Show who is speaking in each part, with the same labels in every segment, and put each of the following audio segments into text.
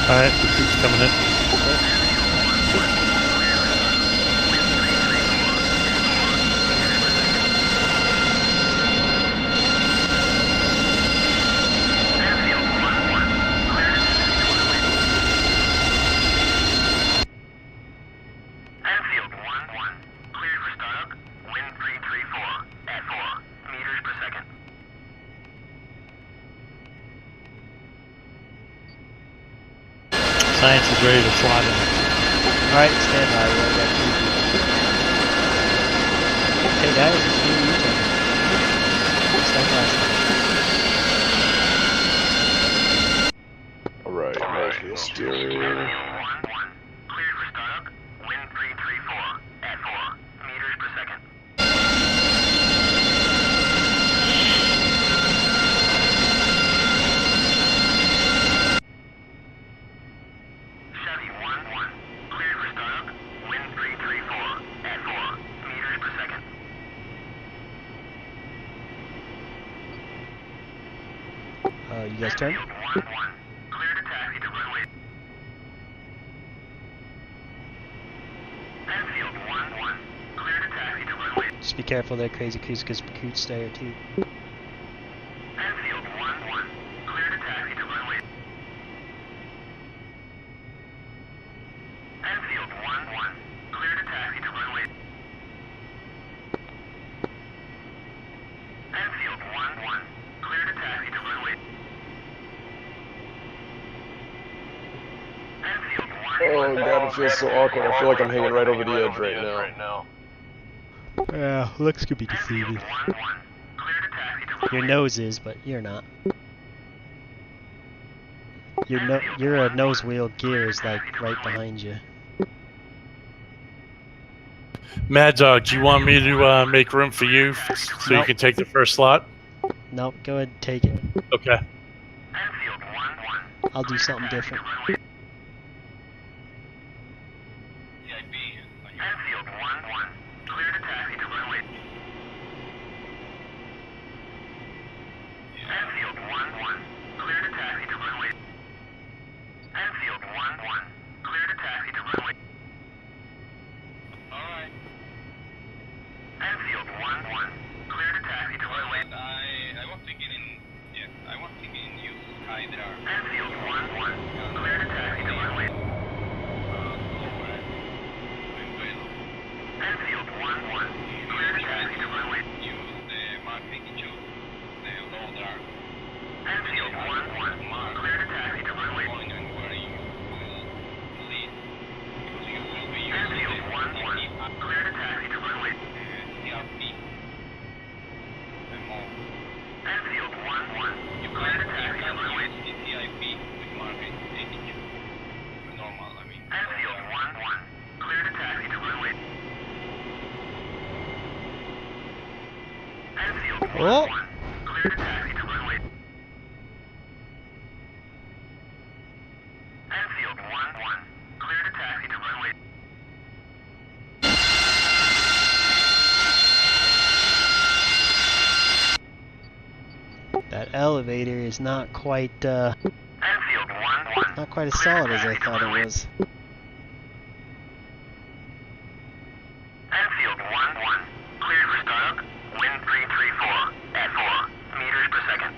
Speaker 1: Alright, recruit's coming in.
Speaker 2: Enfield 1-1, cleared for startup, wind 334, at 4 meters per second.
Speaker 1: Science is ready to fly in.
Speaker 3: Alright, stand by. We'll get hey guys, it's me and you. Stand by.
Speaker 4: Alright, nice for the steering.
Speaker 2: Enfield 1-1, cleared for startup, wind 334, at 4 meters per second. Chevy 1-1, cleared for startup, wind 334, at 4 meters per second.
Speaker 3: You guys turn?
Speaker 2: Enfield 1-1, clear to taxi to runway. Enfield 1-1, clear to taxi to runway.
Speaker 3: Just be careful there, Crazy Cruise, because Recruit's there too.
Speaker 2: Enfield 1-1, clear to taxi to runway. Enfield 1-1, clear to taxi to runway. Enfield 1-1, clear to taxi to runway. Enfield 1-1.
Speaker 4: Oh god, it feels so awkward. I feel like I'm hanging right over the edge right now.
Speaker 3: Yeah, looks could be deceiving.
Speaker 2: Enfield 1-1, clear to taxi to runway.
Speaker 3: Your nose is, but you're not. Your nose wheel gear is like right behind you.
Speaker 1: Mad Dog, do you want me to make room for you so you
Speaker 3: Nope.
Speaker 1: can take the first slot?
Speaker 3: Nope, go ahead and take it.
Speaker 1: Okay.
Speaker 2: Enfield 1-1.
Speaker 3: I'll do something different.
Speaker 2: Enfield 1-1, clear to taxi to runway. Enfield 1-1, clear to taxi to runway. Enfield 1-1, clear to taxi to runway. Alright. Enfield 1-1, clear to taxi to runway.
Speaker 5: I was thinking use high there.
Speaker 2: Enfield 1-1, clear to taxi to runway. Enfield 1-1, clear to taxi to runway.
Speaker 5: Use the Mark 52, the loader.
Speaker 2: Enfield 1-1, clear to taxi to runway.
Speaker 5: Point on where you will lead. Because you will be using
Speaker 2: Enfield
Speaker 5: the
Speaker 2: 1-1, clear to taxi to runway.
Speaker 5: CRP. And more.
Speaker 2: Enfield 1-1,
Speaker 5: You
Speaker 2: clear to
Speaker 5: can't
Speaker 2: taxi to runway.
Speaker 5: use the CIP with Mark 82. Normal, I mean.
Speaker 2: Enfield 1-1, clear to taxi to runway. Enfield 1-1, clear to taxi to runway. Enfield 1-1, clear to taxi to runway.
Speaker 3: That elevator is not quite
Speaker 2: Enfield 1-1.
Speaker 3: not quite as solid as I thought it was.
Speaker 2: Enfield 1-1, cleared for startup, wind 334, at 4 meters per second.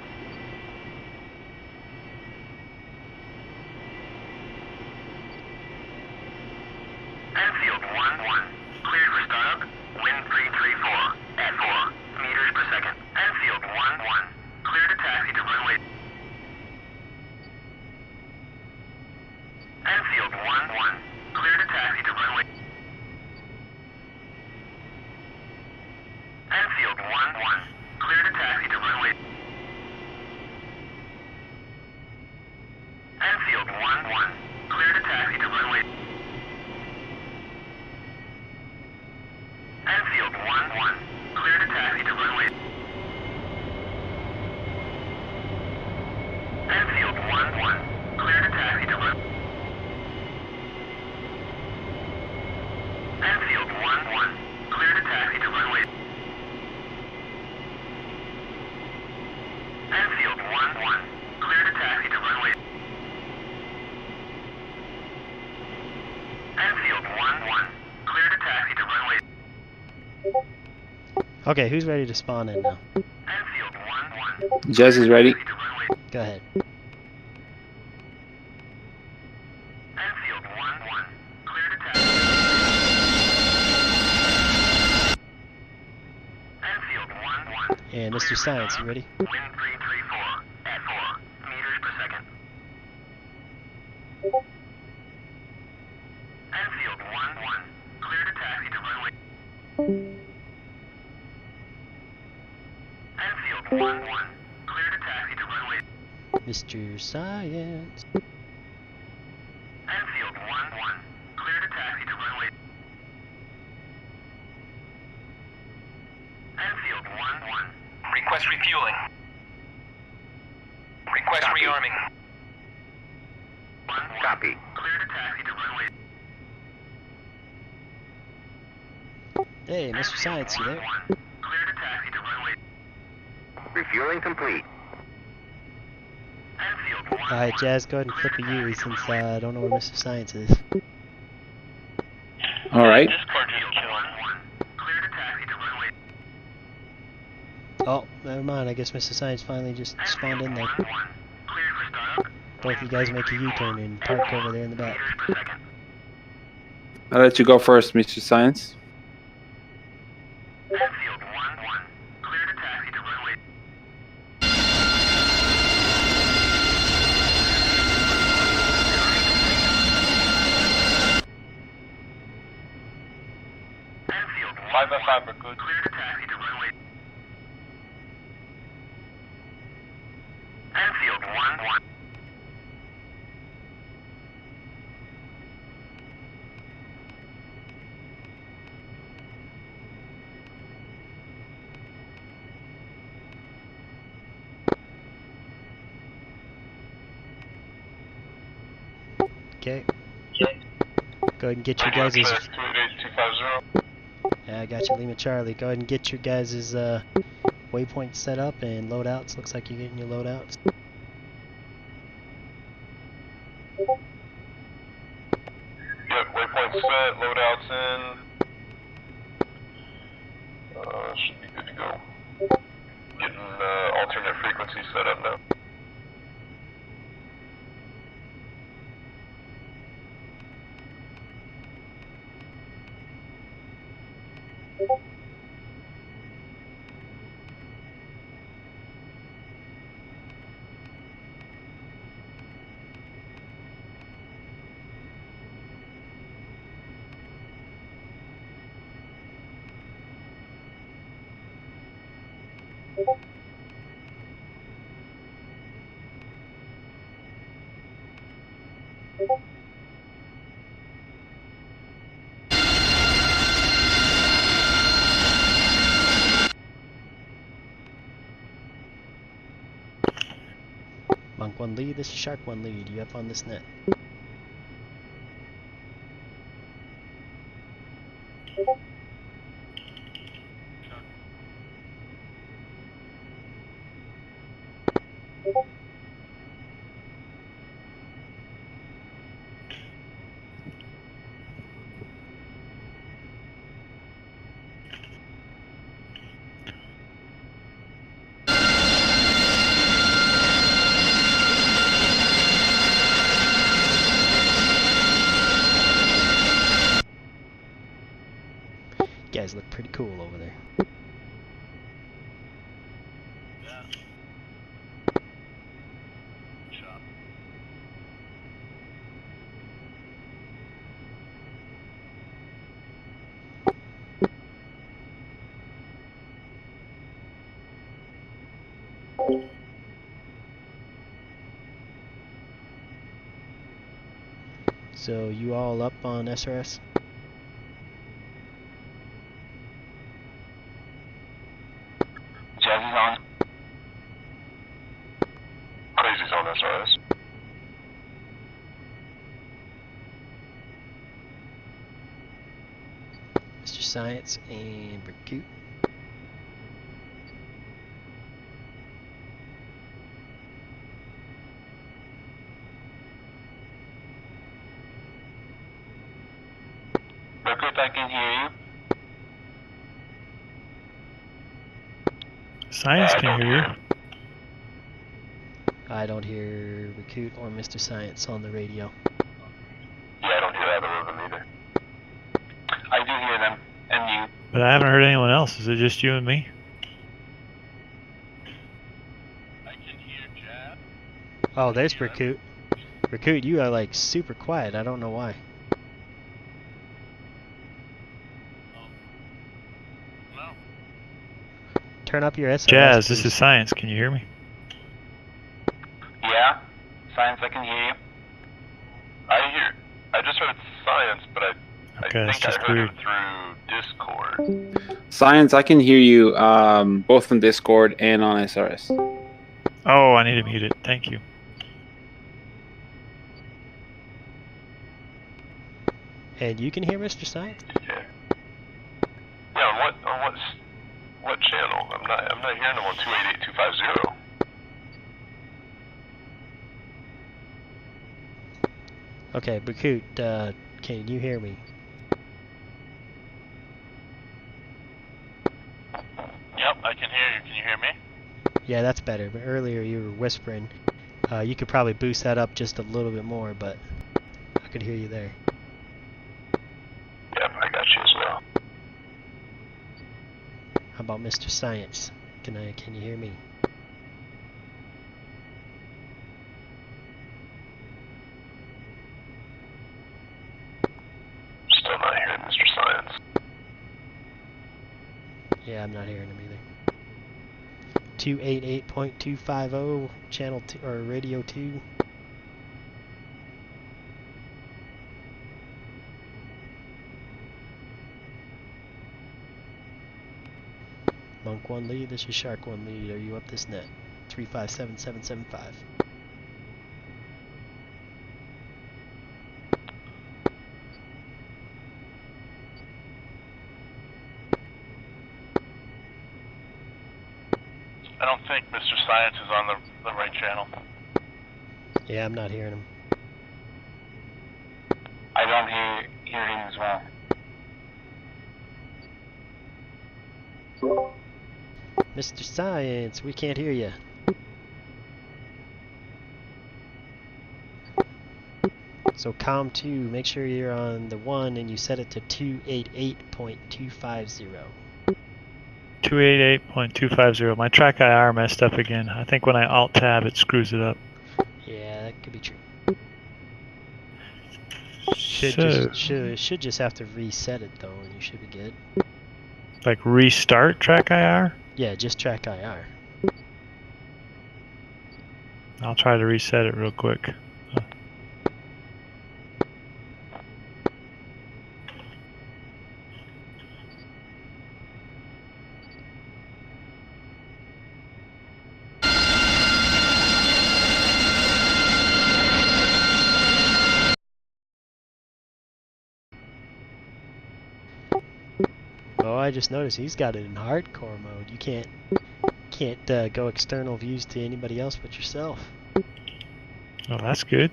Speaker 2: Enfield 1-1, cleared for startup, wind 334, at 4 meters per second. Enfield 1-1, clear to taxi to runway. Enfield 1-1, clear to taxi to runway. Enfield 1-1, clear to taxi to runway. Enfield 1-1, clear to taxi to runway. Enfield 1-1, clear to taxi to runway. Enfield 1-1, clear to taxi to runway. Enfield 1-1, clear to taxi to runway. Enfield 1-1, clear to taxi to runway.
Speaker 3: Okay, who's ready to spawn in now?
Speaker 2: Enfield 1-1.
Speaker 6: Jazz is ready.
Speaker 2: Taxi to runway.
Speaker 3: Go ahead.
Speaker 2: Enfield 1-1. Clear to taxi. Enfield 1-1.
Speaker 3: And Mr. Science, you ready?
Speaker 2: Wind 334 at 4 meters per second. Enfield 1-1. Clear to taxi to runway. Enfield 1-1. Clear to taxi to runway.
Speaker 3: Mr. Science.
Speaker 2: Enfield 1-1. Clear to taxi to runway. Enfield 1-1.
Speaker 5: Request refueling. Request
Speaker 2: Copy.
Speaker 5: rearming.
Speaker 2: 1-1. Copy. Clear to taxi to runway.
Speaker 3: Hey, Mr. Science, you there?
Speaker 2: 1-1. Clear to taxi to runway. Refueling complete. Enfield 1-1.
Speaker 3: Alright, Jazz, go ahead and flip a U since I don't know where Mr. Science is.
Speaker 6: Alright.
Speaker 5: Discord just
Speaker 2: Enfield
Speaker 5: killed.
Speaker 2: 1-1. Clear to taxi to runway.
Speaker 3: Oh, never mind. I guess Mr. Science finally just spawned in there.
Speaker 2: Enfield 1-1. Clear for startup.
Speaker 3: Both you guys make a U-turn and park over there in the back.
Speaker 2: Meters per second.
Speaker 6: I'll let you go first, Mr. Science.
Speaker 2: Enfield 1-1. Clear to taxi to runway. Enfield 1-1.
Speaker 5: we're good.
Speaker 2: Clear to taxi to runway. Enfield 1-1.
Speaker 3: Okay. Go ahead and get your guys'...
Speaker 5: 288-250.
Speaker 3: Yeah, I got you, Lima Charlie. Go ahead and get your guys' waypoints set up and loadouts. Looks like you're getting your loadouts.
Speaker 5: Yep, waypoint set, loadouts in. Should be good to go. Getting alternate frequency set up now.
Speaker 3: Monk 1 lead, this is Shark 1 lead. You up on this net? You guys look pretty cool over there. So you all up on SRS?
Speaker 5: Jazz is on. Crazy's on SRS.
Speaker 3: Mr. Science and Recruit.
Speaker 5: Recruit, I can hear you.
Speaker 7: Science can hear you.
Speaker 3: I don't hear Recruit or Mr. Science on the radio.
Speaker 5: Yeah, I don't hear either of them either. I do hear them, and you.
Speaker 7: But I haven't heard anyone else. Is it just you and me?
Speaker 1: I can hear Jazz.
Speaker 3: Oh, there's Recruit. Recruit, you are like super quiet. I don't know why.
Speaker 1: No.
Speaker 3: Turn up your SOS,
Speaker 7: Jazz, this
Speaker 3: please.
Speaker 7: is Science. Can you hear me?
Speaker 5: Yeah? Science, I can hear you.
Speaker 2: I just heard science, but
Speaker 7: Okay,
Speaker 2: I
Speaker 7: that's
Speaker 2: think
Speaker 7: just
Speaker 2: I heard
Speaker 7: weird.
Speaker 2: him through Discord.
Speaker 6: Science, I can hear you both on Discord and on SRS.
Speaker 7: Oh, I need to mute it. Thank you.
Speaker 3: And you can hear Mr. Science?
Speaker 2: Yeah. Yeah, on what channel? I'm not hearing him on 288250.
Speaker 3: Okay, Recruit, can you hear me?
Speaker 1: Yep, I can hear you. Can you hear me?
Speaker 3: Yeah, that's better. But earlier you were whispering. You could probably boost that up just a little bit more, but I could hear you there.
Speaker 2: Yep, I got you as well.
Speaker 3: How about Mr. Science? Can you hear me?
Speaker 2: Still not hearing Mr. Science.
Speaker 3: Yeah, I'm not hearing him either. 288.250 channel 2 or radio 2. Monk 1 lead, this is Shark 1 lead. Are you up this net? 357775.
Speaker 1: I don't think Mr. Science is on the right channel.
Speaker 3: Yeah, I'm not hearing him.
Speaker 5: I don't hear him as well.
Speaker 3: Mr. Science, we can't hear you. So COM 2, make sure you're on the 1 and you set it to 288.250.
Speaker 7: 288.250. My track IR messed up again. I think when I alt tab it screws it up.
Speaker 3: Yeah, that could be true.
Speaker 7: So,
Speaker 3: Should just have to reset it though, and you should be good.
Speaker 7: like restart track IR?
Speaker 3: Yeah, just track IR.
Speaker 7: I'll try to reset it real quick.
Speaker 3: Oh, I just noticed he's got it in hardcore mode. You can't go external views to anybody else but yourself.
Speaker 7: Oh, that's good.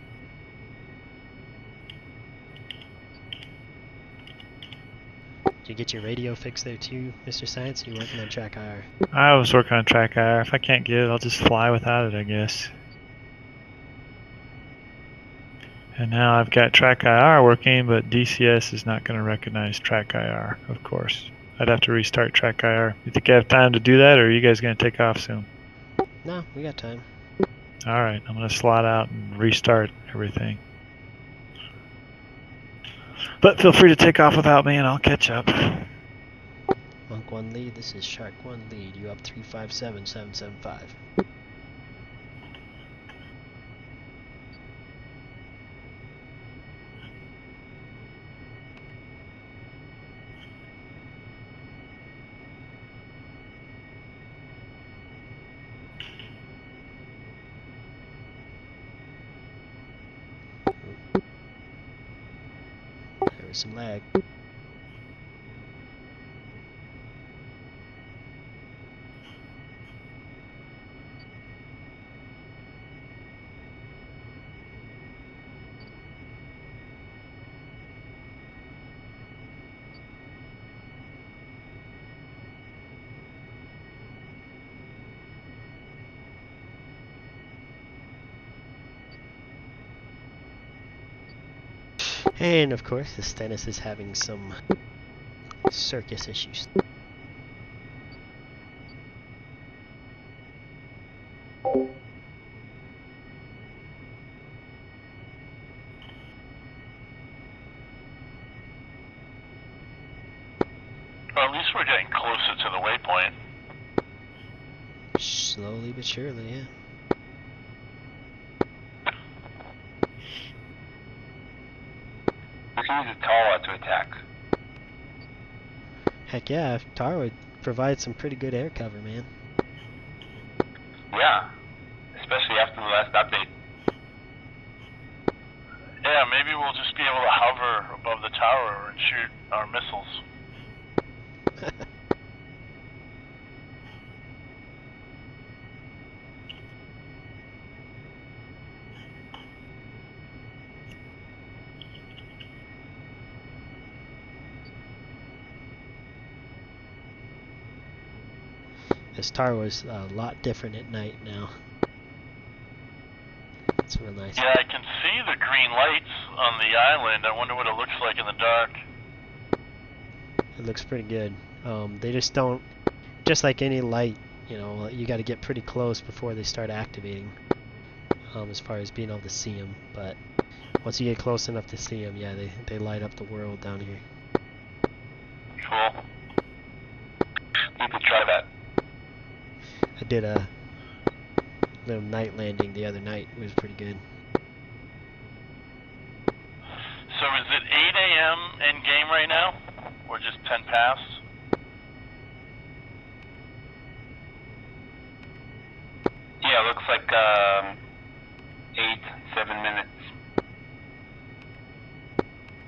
Speaker 3: Did you get your radio fixed there too, Mr. Science? You're working on track IR.
Speaker 7: I was working on track IR. If I can't get it, I'll just fly without it, I guess. And now I've got track IR working, but DCS is not going to recognize track IR, of course. I'd have to restart track IR. You think I have time to do that, or are you guys going to take off soon?
Speaker 3: No, we got time.
Speaker 7: Alright, I'm going to slot out and restart everything. But feel free to take off without me and I'll catch up.
Speaker 3: Monk 1 lead, this is Shark 1 lead. You up 357775. There was some lag. And of course, the Stennis is having some circus issues.
Speaker 1: Well, at least we're getting closer to the waypoint.
Speaker 3: Slowly but surely, yeah.
Speaker 5: We can use a Tara to attack.
Speaker 3: Heck yeah, Tar would provide some pretty good air cover, man.
Speaker 5: Yeah, especially after the last update.
Speaker 1: Yeah, maybe we'll just be able to hover above the tower and shoot our missiles.
Speaker 3: This Tar was a lot different at night now. It's real nice.
Speaker 1: Yeah, I can see the green lights on the island. I wonder what it looks like in the dark.
Speaker 3: It looks pretty good. They just don't, just like any light, you know, you got to get pretty close before they start activating. As far as being able to see them, but once you get close enough to see them, yeah, they light up the world down here.
Speaker 5: Cool. We could try that.
Speaker 3: I did a little night landing the other night. It was pretty good.
Speaker 1: So is it 8 a.m. in game right now? Or just 10 past?
Speaker 5: Yeah, it looks like 7 minutes.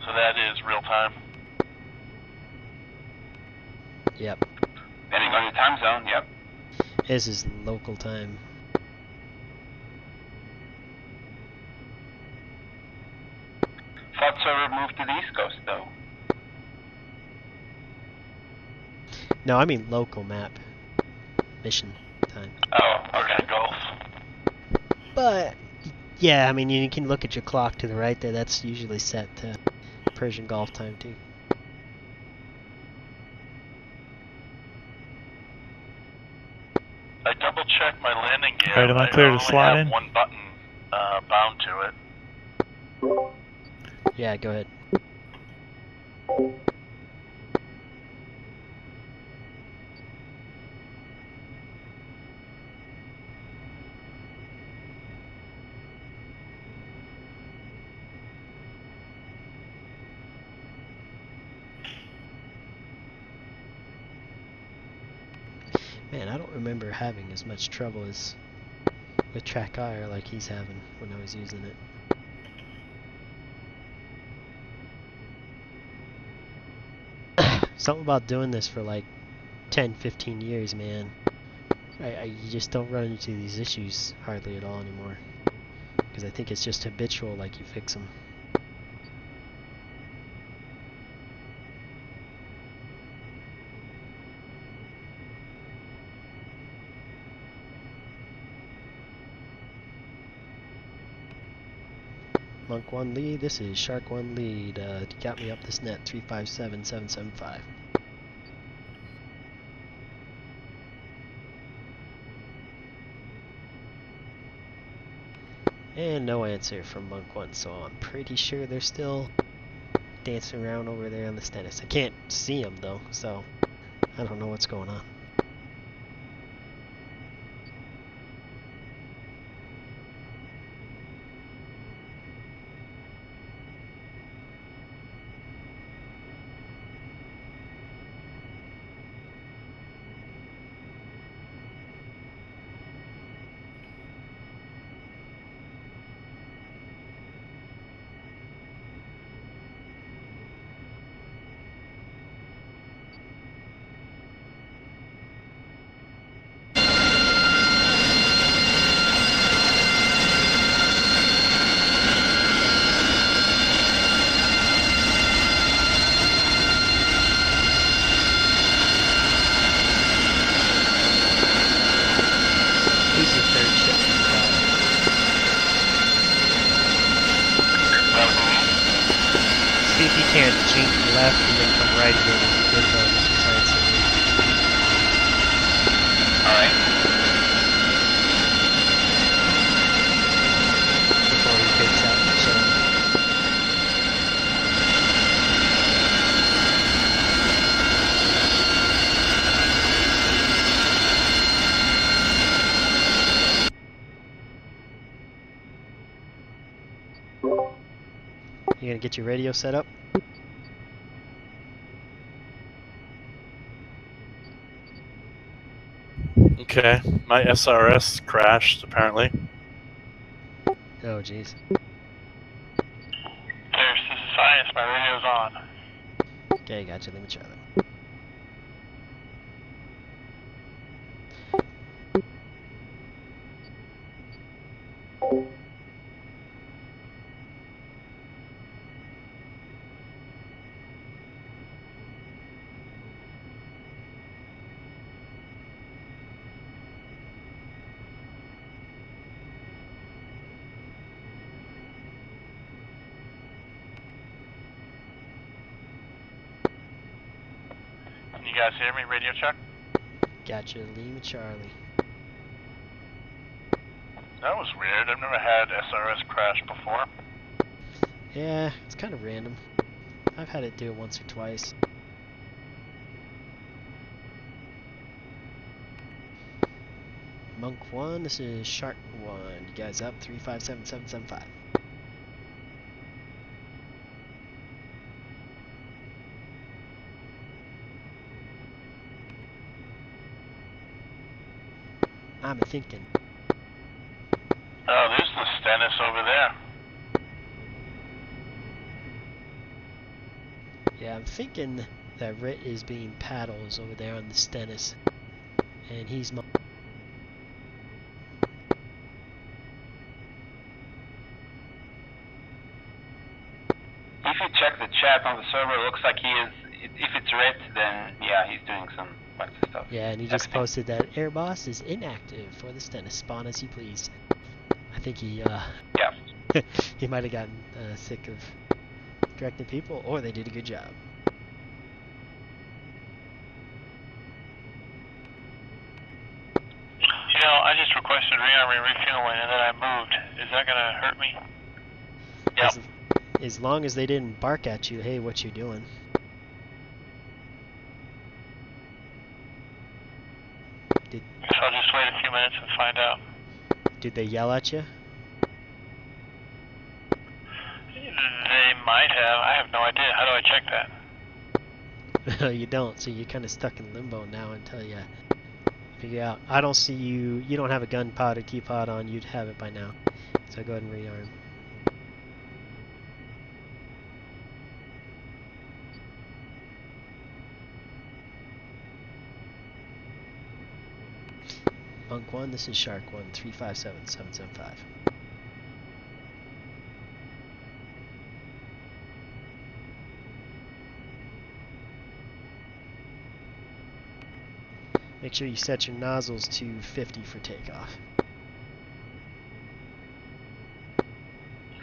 Speaker 1: So that is real time.
Speaker 3: Yep.
Speaker 5: Depending on your time zone, yep.
Speaker 3: This is local time.
Speaker 5: Thought server moved to the East Coast, though.
Speaker 3: No, I mean local map. Mission time.
Speaker 5: Oh,
Speaker 1: Okay, Gulf.
Speaker 3: But, yeah, I mean, you can look at your clock to the right there. That's usually set to Persian Gulf time, too.
Speaker 1: I double checked my landing gear.
Speaker 7: Alright, am I clear to
Speaker 1: only
Speaker 7: slide
Speaker 1: have
Speaker 7: in?
Speaker 1: one button bound to it.
Speaker 3: Yeah, go ahead. Man, I don't remember having as much trouble as with track IR like he's having when I was using it. Something about doing this for like 10-15 years, man. You just don't run into these issues hardly at all anymore. Because I think it's just habitual, like you fix them. Monk 1 lead, this is Shark 1 lead. Got me up this net 357775. And no answer from Monk 1, so I'm pretty sure they're still dancing around over there on the Stennis. I can't see them though, so I don't know what's going on. change left and then come right again with Mr. Science.
Speaker 2: Alright.
Speaker 3: Before he takes out the shell. You gonna get your radio set up?
Speaker 1: Okay, my SRS crashed apparently.
Speaker 3: Oh jeez.
Speaker 1: There's this is Science, my radio's on.
Speaker 3: Okay, gotcha. Let me try that.
Speaker 1: Can you guys hear me? Radio check?
Speaker 3: Gotcha. Lima Charlie.
Speaker 1: That was weird. I've never had SRS crash before.
Speaker 3: Yeah, it's kind of random. I've had it do it once or twice. Monk 1, this is Shark 1. You guys up? 357775. I'm thinking.
Speaker 1: Oh, there's the Stennis over there.
Speaker 3: Yeah, I'm thinking that Rit is being paddles over there on the Stennis. And he's
Speaker 2: If you check the chat on the server, it looks like he is. If it's red, then yeah, he's doing some bunch of stuff.
Speaker 3: Yeah, and he just posted that Air Boss is inactive for the Stennis. Spawn as you please. I think he,
Speaker 2: Yeah.
Speaker 3: he might have gotten sick of directing people, or they did a good job.
Speaker 1: You know, I just requested rearming refueling and then I moved. Is that gonna hurt me? Yep.
Speaker 3: As long as they didn't bark at you, hey, what you doing?
Speaker 1: So I'll just wait a few minutes and find out.
Speaker 3: Did they yell at you?
Speaker 1: They might have. I have no idea. How do I check that?
Speaker 3: You don't, so you're kind of stuck in limbo now until you figure out. I don't see you. You don't have a gun pod or key pod on. You'd have it by now. So go ahead and rearm. Monk 1, this is Shark 1, 357775. Make sure you set your nozzles to 50 for takeoff.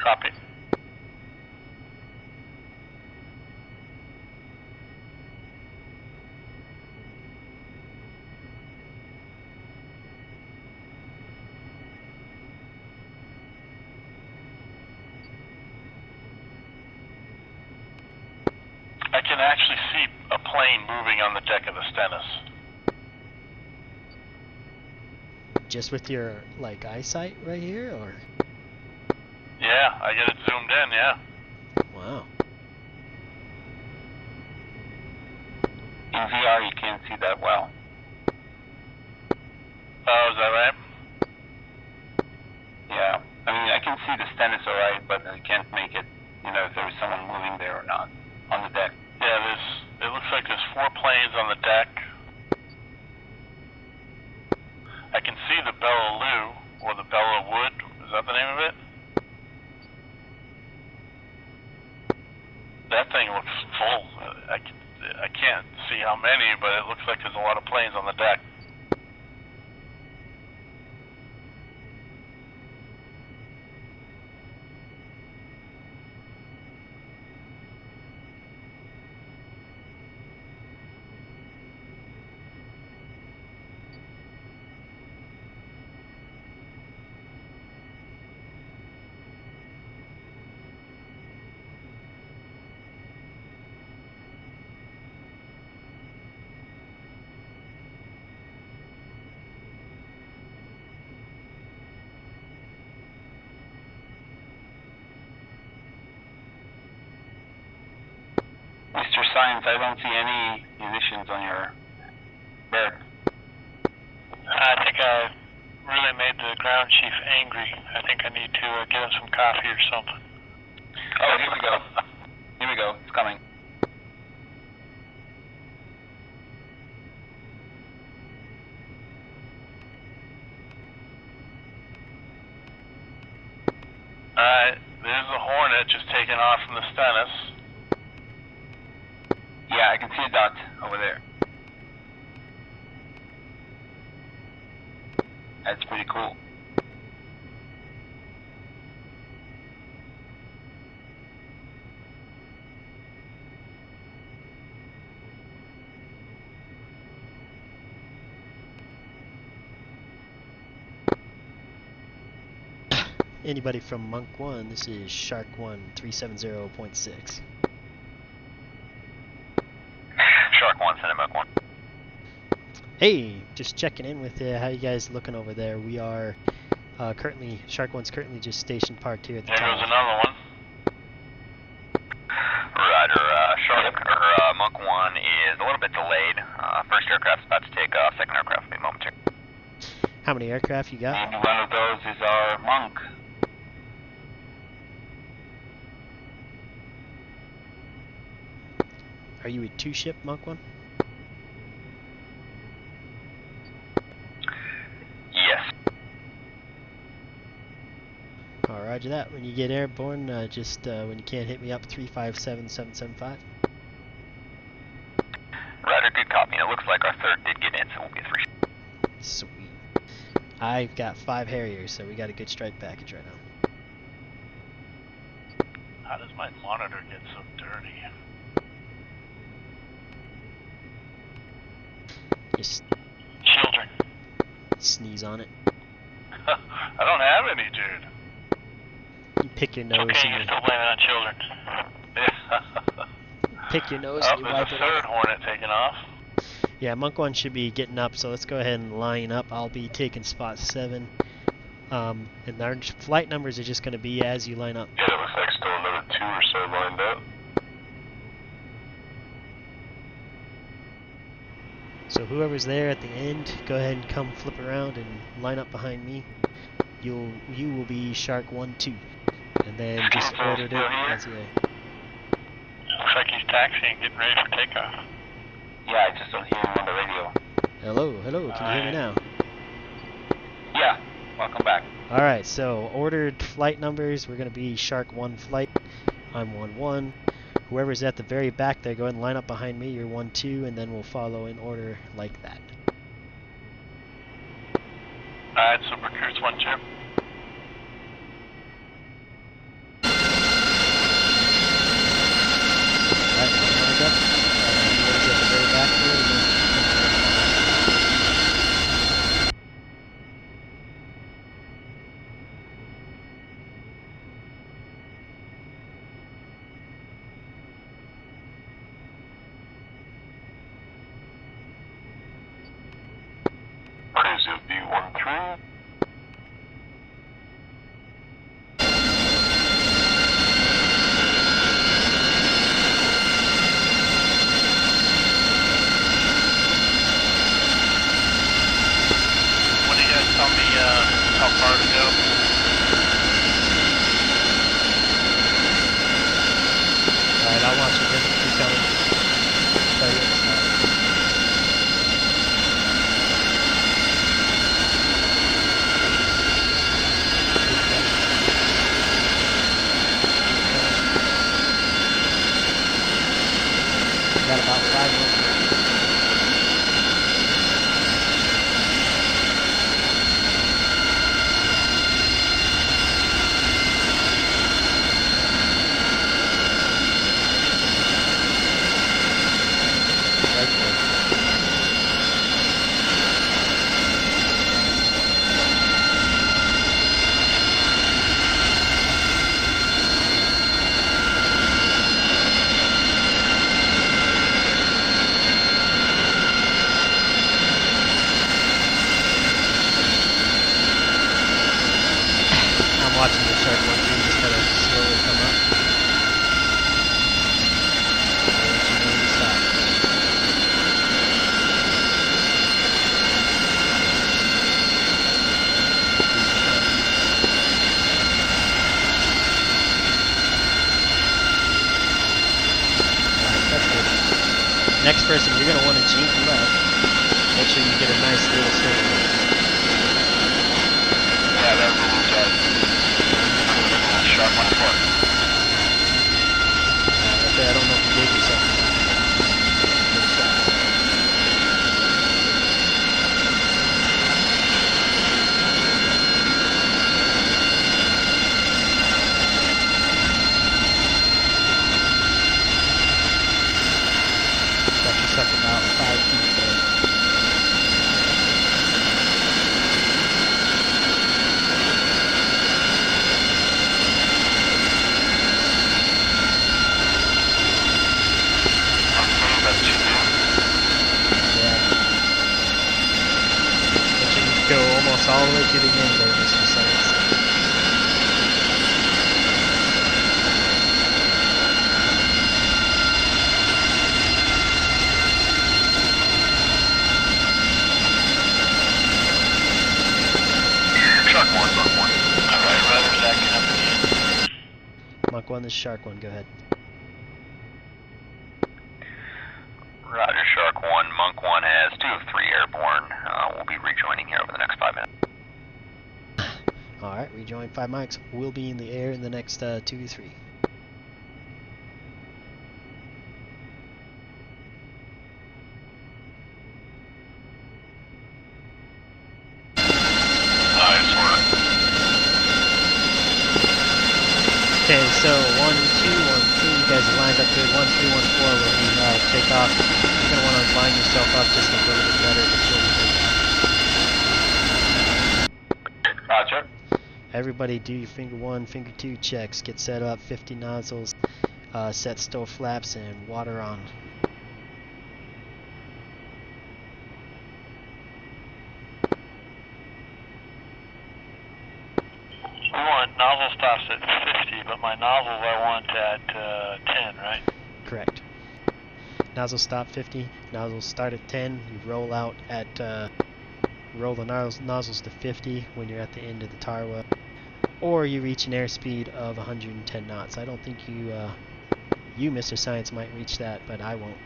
Speaker 1: Copy. I can actually see a plane moving on the deck of the Stennis.
Speaker 3: Just with your, like, eyesight right here, or?
Speaker 1: Yeah, I get it zoomed in, yeah.
Speaker 3: Wow.
Speaker 2: In VR, you can't see that well.
Speaker 1: Oh, is that right?
Speaker 2: Yeah. I mean, I can see the Stennis alright, but I can't make it, you know, if there is someone moving there or not on the deck.
Speaker 1: Yeah, it looks like there's 4 planes on the deck. I can see the Bella Lou, or the Bella Wood, is that the name of it? That thing looks full. I can't see how many, but it looks like there's a lot of planes on the deck.
Speaker 2: Science, I don't see any munitions on your bed.
Speaker 7: I think I really made the ground chief angry. I think I need to get him some coffee or something.
Speaker 2: Oh, here we go. Here we go. It's coming.
Speaker 1: Alright, there's the Hornet just taking off from the Stennis.
Speaker 2: Yeah, I can see a dot over there. That's pretty cool.
Speaker 3: Anybody from Monk 1, this is Shark 1 370.6.
Speaker 2: Shark 1, send him back 1.
Speaker 3: Hey, just checking in with you. How you guys looking over there? We are currently, Shark 1's currently just stationed parked here at the
Speaker 1: There
Speaker 3: tower.
Speaker 1: goes another one.
Speaker 2: Roger, Shark, or Monk 1 is a little bit delayed. First aircraft's about to take off, second aircraft will be momentary.
Speaker 3: How many aircraft you got?
Speaker 2: Maybe one of those is our Monk.
Speaker 3: Are you a two-ship Monk 1?
Speaker 2: Yes.
Speaker 3: Roger that. When you get airborne, just when you can't hit me up, 357-775.
Speaker 2: Roger, good copy. It looks like our third did get in, so we'll be a 3 ship.
Speaker 3: Sweet. I've got 5 Harriers, so we got a good strike package right now.
Speaker 1: How does my monitor get so dirty?
Speaker 3: Just
Speaker 1: Children.
Speaker 3: sneeze on it.
Speaker 1: I don't have any, dude.
Speaker 3: You pick your
Speaker 1: It's
Speaker 3: nose
Speaker 1: okay,
Speaker 3: and
Speaker 1: you
Speaker 3: you
Speaker 1: still blame it on children. Yeah.
Speaker 3: pick your nose
Speaker 1: Oh,
Speaker 3: and you
Speaker 1: there's
Speaker 3: wipe
Speaker 1: a
Speaker 3: it
Speaker 1: third
Speaker 3: off.
Speaker 1: Hornet taking off.
Speaker 3: Yeah, Monk 1 should be getting up, so let's go ahead and line up. I'll be taking spot 7. And our flight numbers are just going to be as you line up.
Speaker 5: Yeah, it looks like still another 2 or so lined up.
Speaker 3: So whoever's there at the end, go ahead and come flip around and line up behind me. You will be Shark 1-2. And then just ordered it as you...
Speaker 1: Looks like he's taxiing, getting ready for takeoff.
Speaker 2: Yeah, I just don't hear him on the radio.
Speaker 3: Hello, can you hear me now?
Speaker 2: Yeah, welcome back.
Speaker 3: Alright, so ordered flight numbers, we're going to be Shark 1 flight. I'm 1-1. Whoever's at the very back there, go ahead and line up behind me. You're 1-2, and then we'll follow in order like that.
Speaker 1: Alright, Super Cruise 1-2.
Speaker 3: Alright, lined up. Whoever's at the very back there, we're gonna...
Speaker 5: Cruise of B13.
Speaker 1: When do you guys tell me how far to go?
Speaker 3: Alright, I'll watch it. Keep going. Tell you when to stop. Got about 5 minutes. Right there. I'm watching the Shark 1 just kind of slowly come up. I'll let you know when next person, you're going to want to jeep left. Make sure you get a nice little circle.
Speaker 2: Yeah, that rules out. Sharp 1-4.
Speaker 3: Right there, I don't know if you gave yourself. Good shot. Got yourself about 5 feet there. Go almost all the way to the end there, Mr. Science.
Speaker 2: Shark 1, Monk 1. Alright, rudder's acting up again.
Speaker 3: Monk 1, this is Shark 1, go ahead.
Speaker 2: Roger, Shark 1. Monk 1 has 2 of 3 airborne. We'll be rejoining here over the next 5 minutes.
Speaker 3: Alright, rejoin 5 mics. We'll be in the air in the next 2 to 3. Okay, so 1 and 2, 1 and 3, you guys are lined up good. 1, 3, 1, 4, when we take off, you're going to want to line yourself up just a little bit better before we take off.
Speaker 2: Roger.
Speaker 3: Everybody do your finger 1, finger 2 checks. Get set up, 50 nozzles, set stow flaps, and water on.
Speaker 7: We want nozzle stops at 50, but my nozzles I want at 10, right?
Speaker 3: Correct. Nozzle stop 50, nozzles start at 10, you roll out at, roll the nozzles to 50 when you're at the end of the tarwa, or you reach an airspeed of 110 knots. I don't think you, Mr. Science, might reach that, but I won't.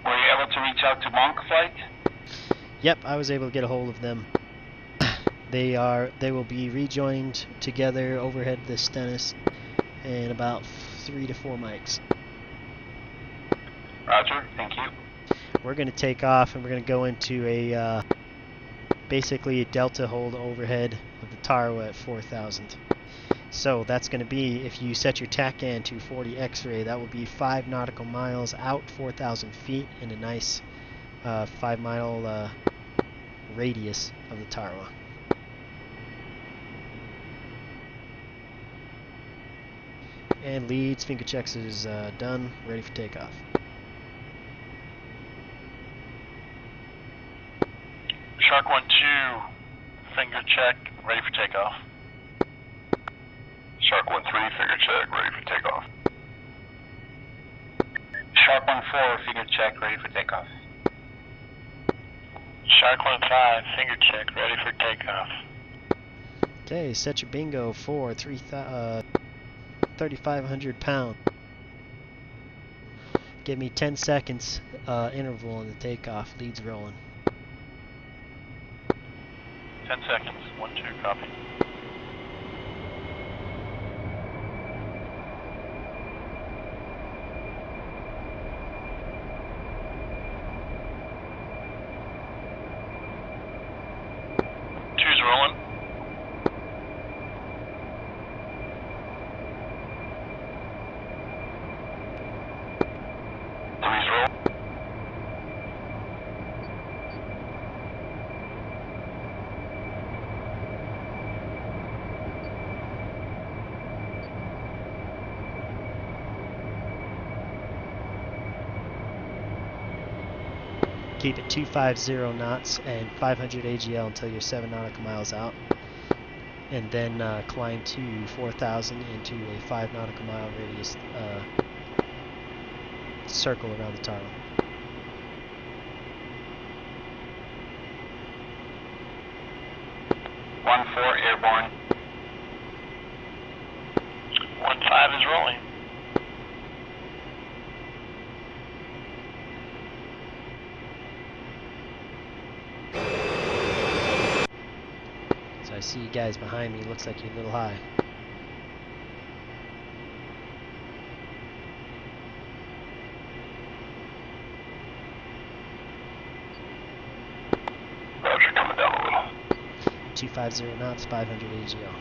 Speaker 2: Were you able to reach out to Monk Flight?
Speaker 3: Yep, I was able to get a hold of them. They will be rejoined together overhead this Stennis in about 3 to 4 mics.
Speaker 2: Roger, thank you.
Speaker 3: We're going to take off and we're going to go into a basically a delta hold overhead of the tarwa at 4,000. So that's going to be, if you set your TACAN to 40 X-ray, that will be 5 nautical miles out, 4,000 feet, in a nice 5-mile radius of the tarwa. And leads, finger checks is done, ready for takeoff.
Speaker 1: Shark 1-2, finger check, ready for takeoff.
Speaker 5: Shark 1-3, finger check, ready for takeoff.
Speaker 2: Shark 1-4, figure check, ready for takeoff.
Speaker 7: Shark 1-5, finger check, ready for takeoff.
Speaker 3: Okay, set your bingo for 3,500 pounds. Give me 10 seconds interval in the takeoff. Leads rolling.
Speaker 1: 10 seconds, 1-2, copy. Two's rolling.
Speaker 5: Three's roll.
Speaker 3: Keep it 250 knots and 500 AGL until you're 7 nautical miles out. And then climb to 4,000 into a 5 nautical mile radius circle around the tarwa.
Speaker 2: One 4 airborne.
Speaker 3: guys behind me. Looks like you're a little high.
Speaker 5: Roger, coming down a little.
Speaker 3: 250 knots, 500 AGL.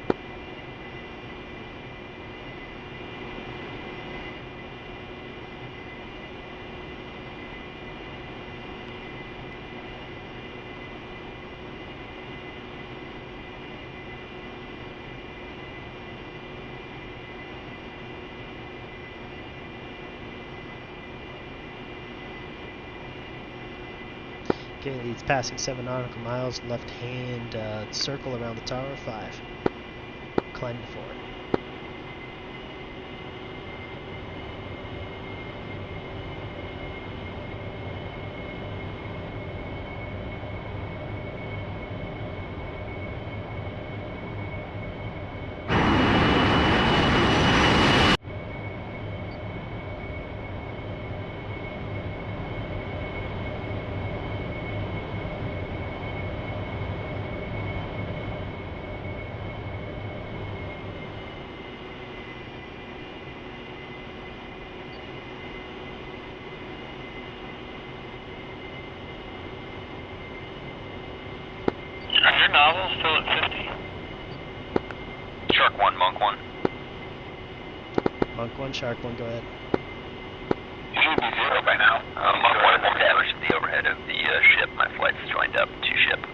Speaker 3: Okay, leads passing 7 nautical miles, left hand circle around the tower, 5. Climb to 4.
Speaker 1: Are your novels still at 50?
Speaker 2: Shark 1, Monk 1.
Speaker 3: Monk 1, Shark 1, go ahead.
Speaker 2: You should be 0 by now. Monk 1 has established the overhead of the ship. My flight's joined up to ship.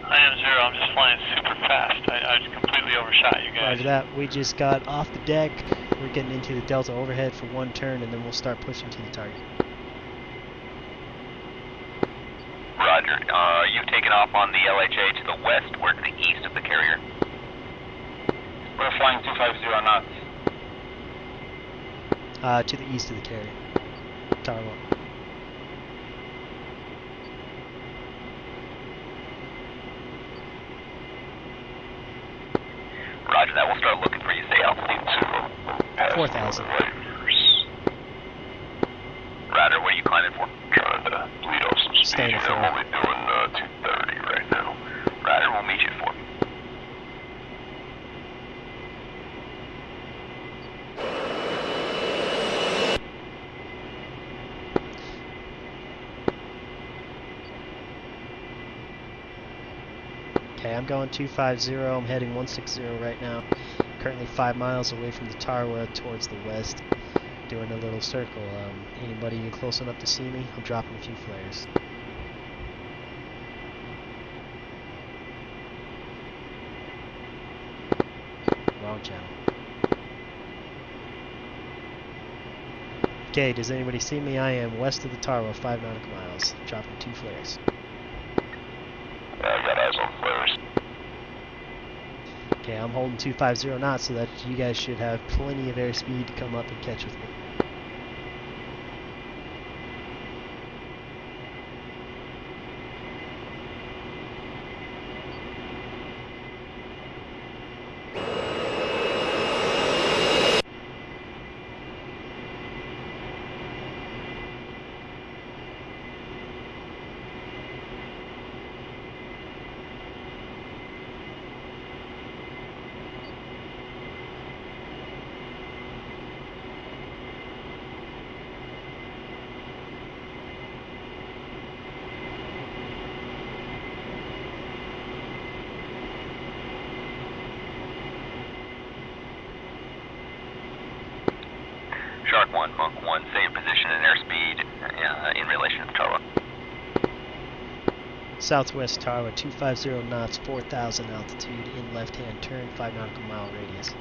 Speaker 1: I am 0. I'm just flying super fast. I just completely overshot you guys.
Speaker 3: Roger that. We just got off the deck. We're getting into the delta overhead for 1 turn, and then we'll start pushing to the target.
Speaker 2: Roger. You've taken off on the LHA to the west or to the east of the carrier.
Speaker 5: We're flying 250 knots.
Speaker 3: To the east of the carrier. Tower 1.
Speaker 2: Roger that. We'll start looking for you. Say altitude
Speaker 3: 4,000.
Speaker 2: Roger. What are you climbing for?
Speaker 5: Trying to bleed off some speed.
Speaker 3: Staying at
Speaker 5: I'm
Speaker 3: 4.
Speaker 5: only doing 230 right now.
Speaker 2: Roger. We'll meet you at 4.
Speaker 3: Okay, I'm going 250. I'm heading 160 right now. Currently 5 miles away from the Tarwa towards the west. Doing a little circle. Anybody close enough to see me? I'm dropping a few flares. Wrong channel. Okay, does anybody see me? I am west of the Tarwa, 5 nautical miles. Dropping 2 flares.
Speaker 5: I got eyes on flares.
Speaker 3: Okay, I'm holding 250 knots, so that you guys should have plenty of airspeed to come up and catch with me.
Speaker 2: Shark 1, Monk 1, same position and airspeed in relation to the Tarwa.
Speaker 3: Southwest Tarwa, 250 knots, 4,000 altitude, in left-hand turn, 5 nautical mile radius.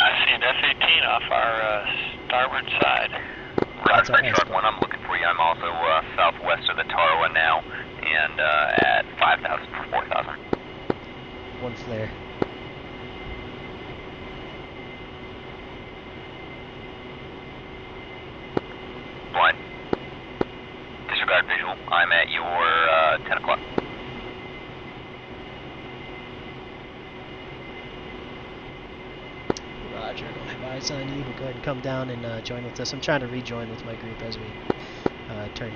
Speaker 1: I see an F-18 off our starboard side.
Speaker 3: That's our
Speaker 2: Roger, Shark 1, I'm looking for you. I'm also southwest of the Tarwa now, and at 5,000 for 4,000.
Speaker 3: 1 flare.
Speaker 2: Blind. Disregard visual. I'm at your 10 o'clock.
Speaker 3: Roger, don't have eyes on you, but go ahead and come down and join with us. I'm trying to rejoin with my group as we turn.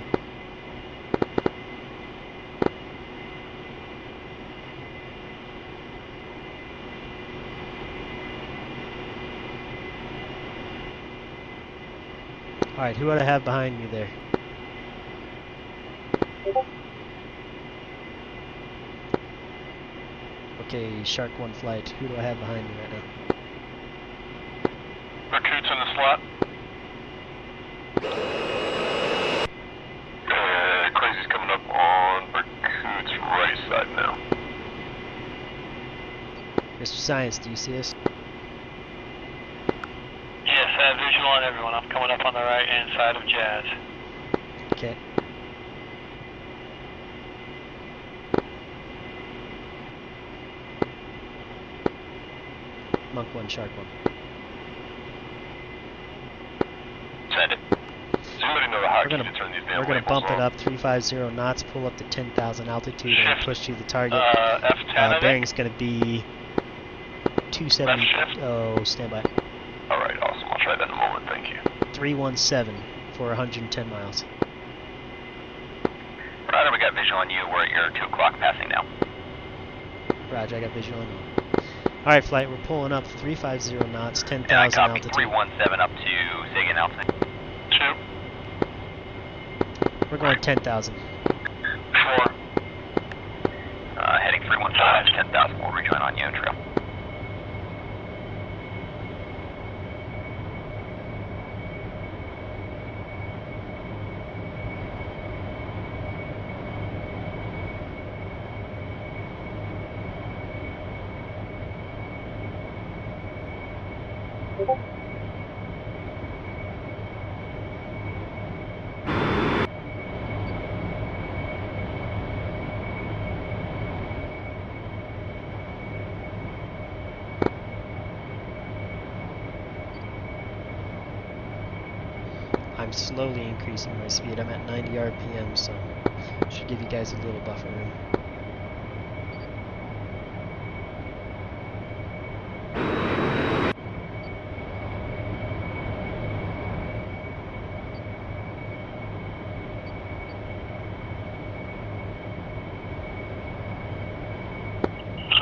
Speaker 3: Alright, who do I have behind me there? Okay, Shark 1 flight. Who do I have behind me right now?
Speaker 1: Recruits in the slot.
Speaker 5: Crazy's coming up on Berkut's right side now.
Speaker 3: Mr. Science, do you see us?
Speaker 8: Yes, I have visual on everyone. I'm coming up on the right hand side of Jazz.
Speaker 3: Okay. Monk 1, Shark 1.
Speaker 5: Send it. Does anybody know the hotkey to turn these damn
Speaker 3: We're gonna
Speaker 5: labels
Speaker 3: bump it
Speaker 5: on?
Speaker 3: up 350 knots, pull up to 10,000 altitude, and
Speaker 1: Shift.
Speaker 3: push to the target.
Speaker 1: F10, I think.
Speaker 3: Bearing's gonna be 270.
Speaker 1: Left shift.
Speaker 3: Oh, stand by.
Speaker 5: Alright, awesome. I'll try that in a moment. Thank you.
Speaker 3: 317 for 110 miles.
Speaker 2: Roger, we got visual on you. We're at your 2 o'clock passing now.
Speaker 3: Roger, I got visual on you. Alright, flight, we're pulling up 350 knots,
Speaker 2: And I
Speaker 3: 10,000
Speaker 2: copy
Speaker 3: altitude.
Speaker 2: 317 up to SIG announcement.
Speaker 1: 2.
Speaker 3: We're going 10,000.
Speaker 1: 4.
Speaker 2: Heading 315, 10,000. We'll rejoin on you and trail.
Speaker 3: I'm slowly increasing my speed. I'm at 90 RPM, so should give you guys a little buffer room.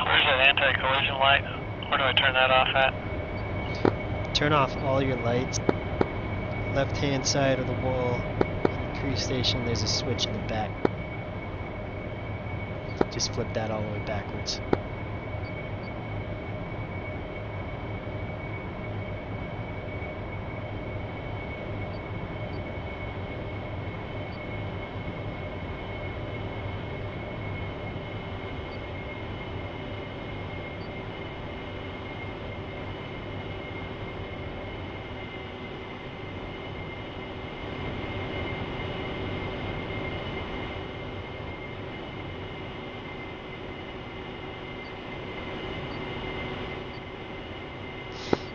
Speaker 8: Where's that anti-collision light? Where do I turn that off at?
Speaker 3: Turn off all your lights. Left hand side of the wall on the cruise station, there's a switch in the back. Just flip that all the way backwards.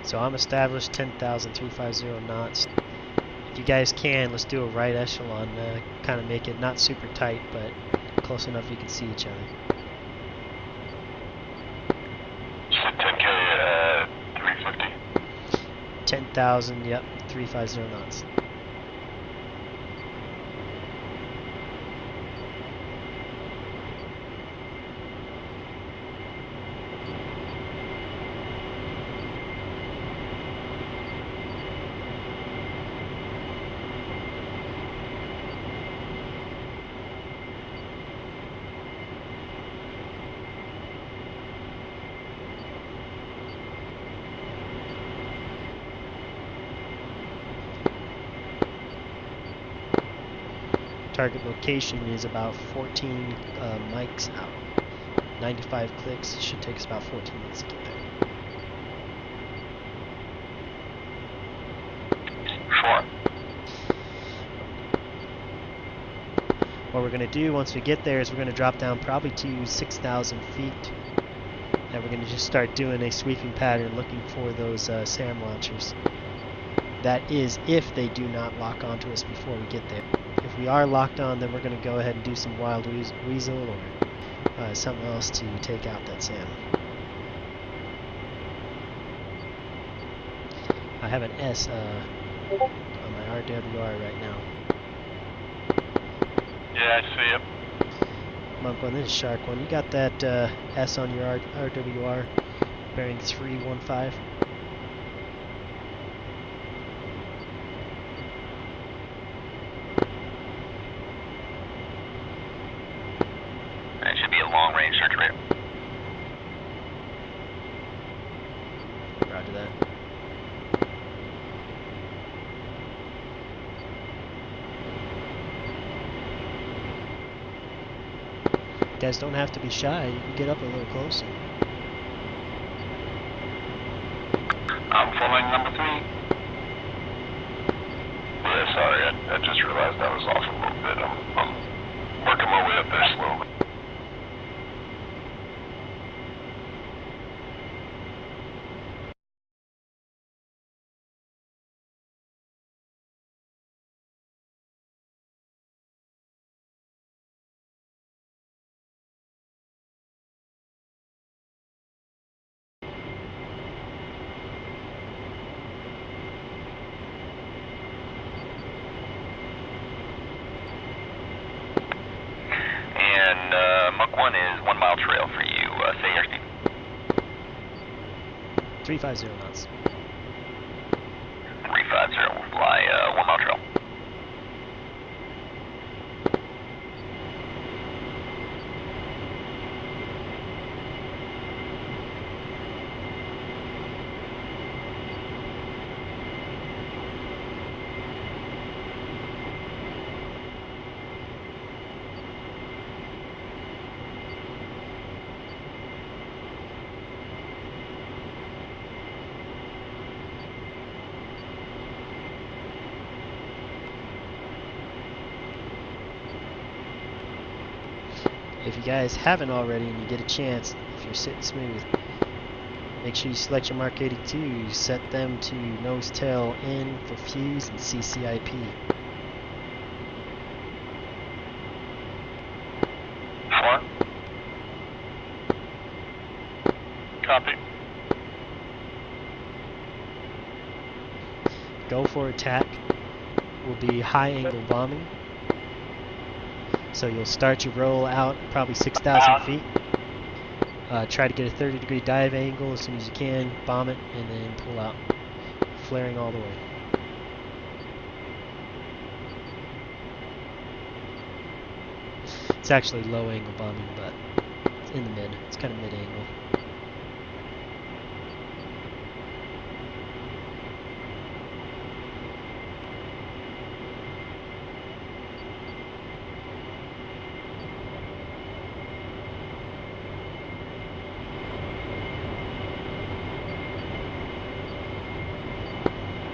Speaker 3: So I'm established 10,350 knots. If you guys can, let's do a right echelon, kind of make it not super tight, but close enough you can see each other.
Speaker 5: You said 10K at 350.
Speaker 3: 10,000, yep, 350 knots. Target location is about 14 mics out. 95 clicks, should take us about 14 minutes to get there.
Speaker 2: Sure.
Speaker 3: What we're going to do once we get there is we're going to drop down probably to 6,000 feet. And we're going to just start doing a sweeping pattern looking for those SAM launchers. That is if they do not lock onto us before we get there. If we are locked on, then we're going to go ahead and do some wild weasel or something else to take out that SAM. I have an S on my RWR right now.
Speaker 1: Yeah, I see it.
Speaker 3: Monk 1, this is Shark 1. You got that S on your RWR, bearing 315.
Speaker 2: That should be a long-range search rate.
Speaker 3: Roger that. You guys don't have to be shy. You can get up a little closer.
Speaker 5: I'm following number 3. Yeah, sorry, I just realized I was off a little bit. I'm working my way up there slowly.
Speaker 2: And Muck 1 is 1 mile trail for you. Say airspeed.
Speaker 3: 350 knots.
Speaker 2: 350 will fly 1 mile trail.
Speaker 3: If you guys haven't already and you get a chance, if you're sitting smooth, make sure you select your Mark 82, set them to nose tail in for fuse and CCIP.
Speaker 1: Four. Copy.
Speaker 3: Go for attack will be high angle bombing. So you'll start your roll out probably 6,000 feet. Try to get a 30-degree dive angle as soon as you can, bomb it, and then pull out, flaring all the way. It's actually low angle bombing, but it's in the mid. It's kind of mid angle.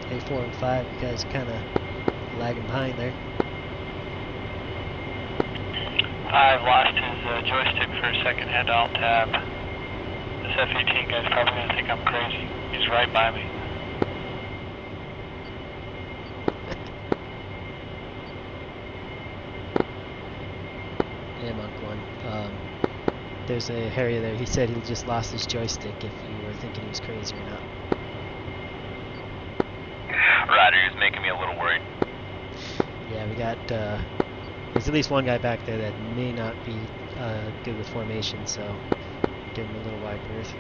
Speaker 3: A4 and 5, you guys kind of lagging behind there.
Speaker 8: I've lost his joystick for a second, had to alt tab. This F-18 guy's probably going to think I'm crazy. He's right by me.
Speaker 3: Yeah, Monk 1. There's a Harrier there. He said he just lost his joystick if you were thinking he was crazy or not.
Speaker 2: Ryder is making me a little worried.
Speaker 3: Yeah, we got, there's at least one guy back there that may not be good with formation, so give him a little wide berth.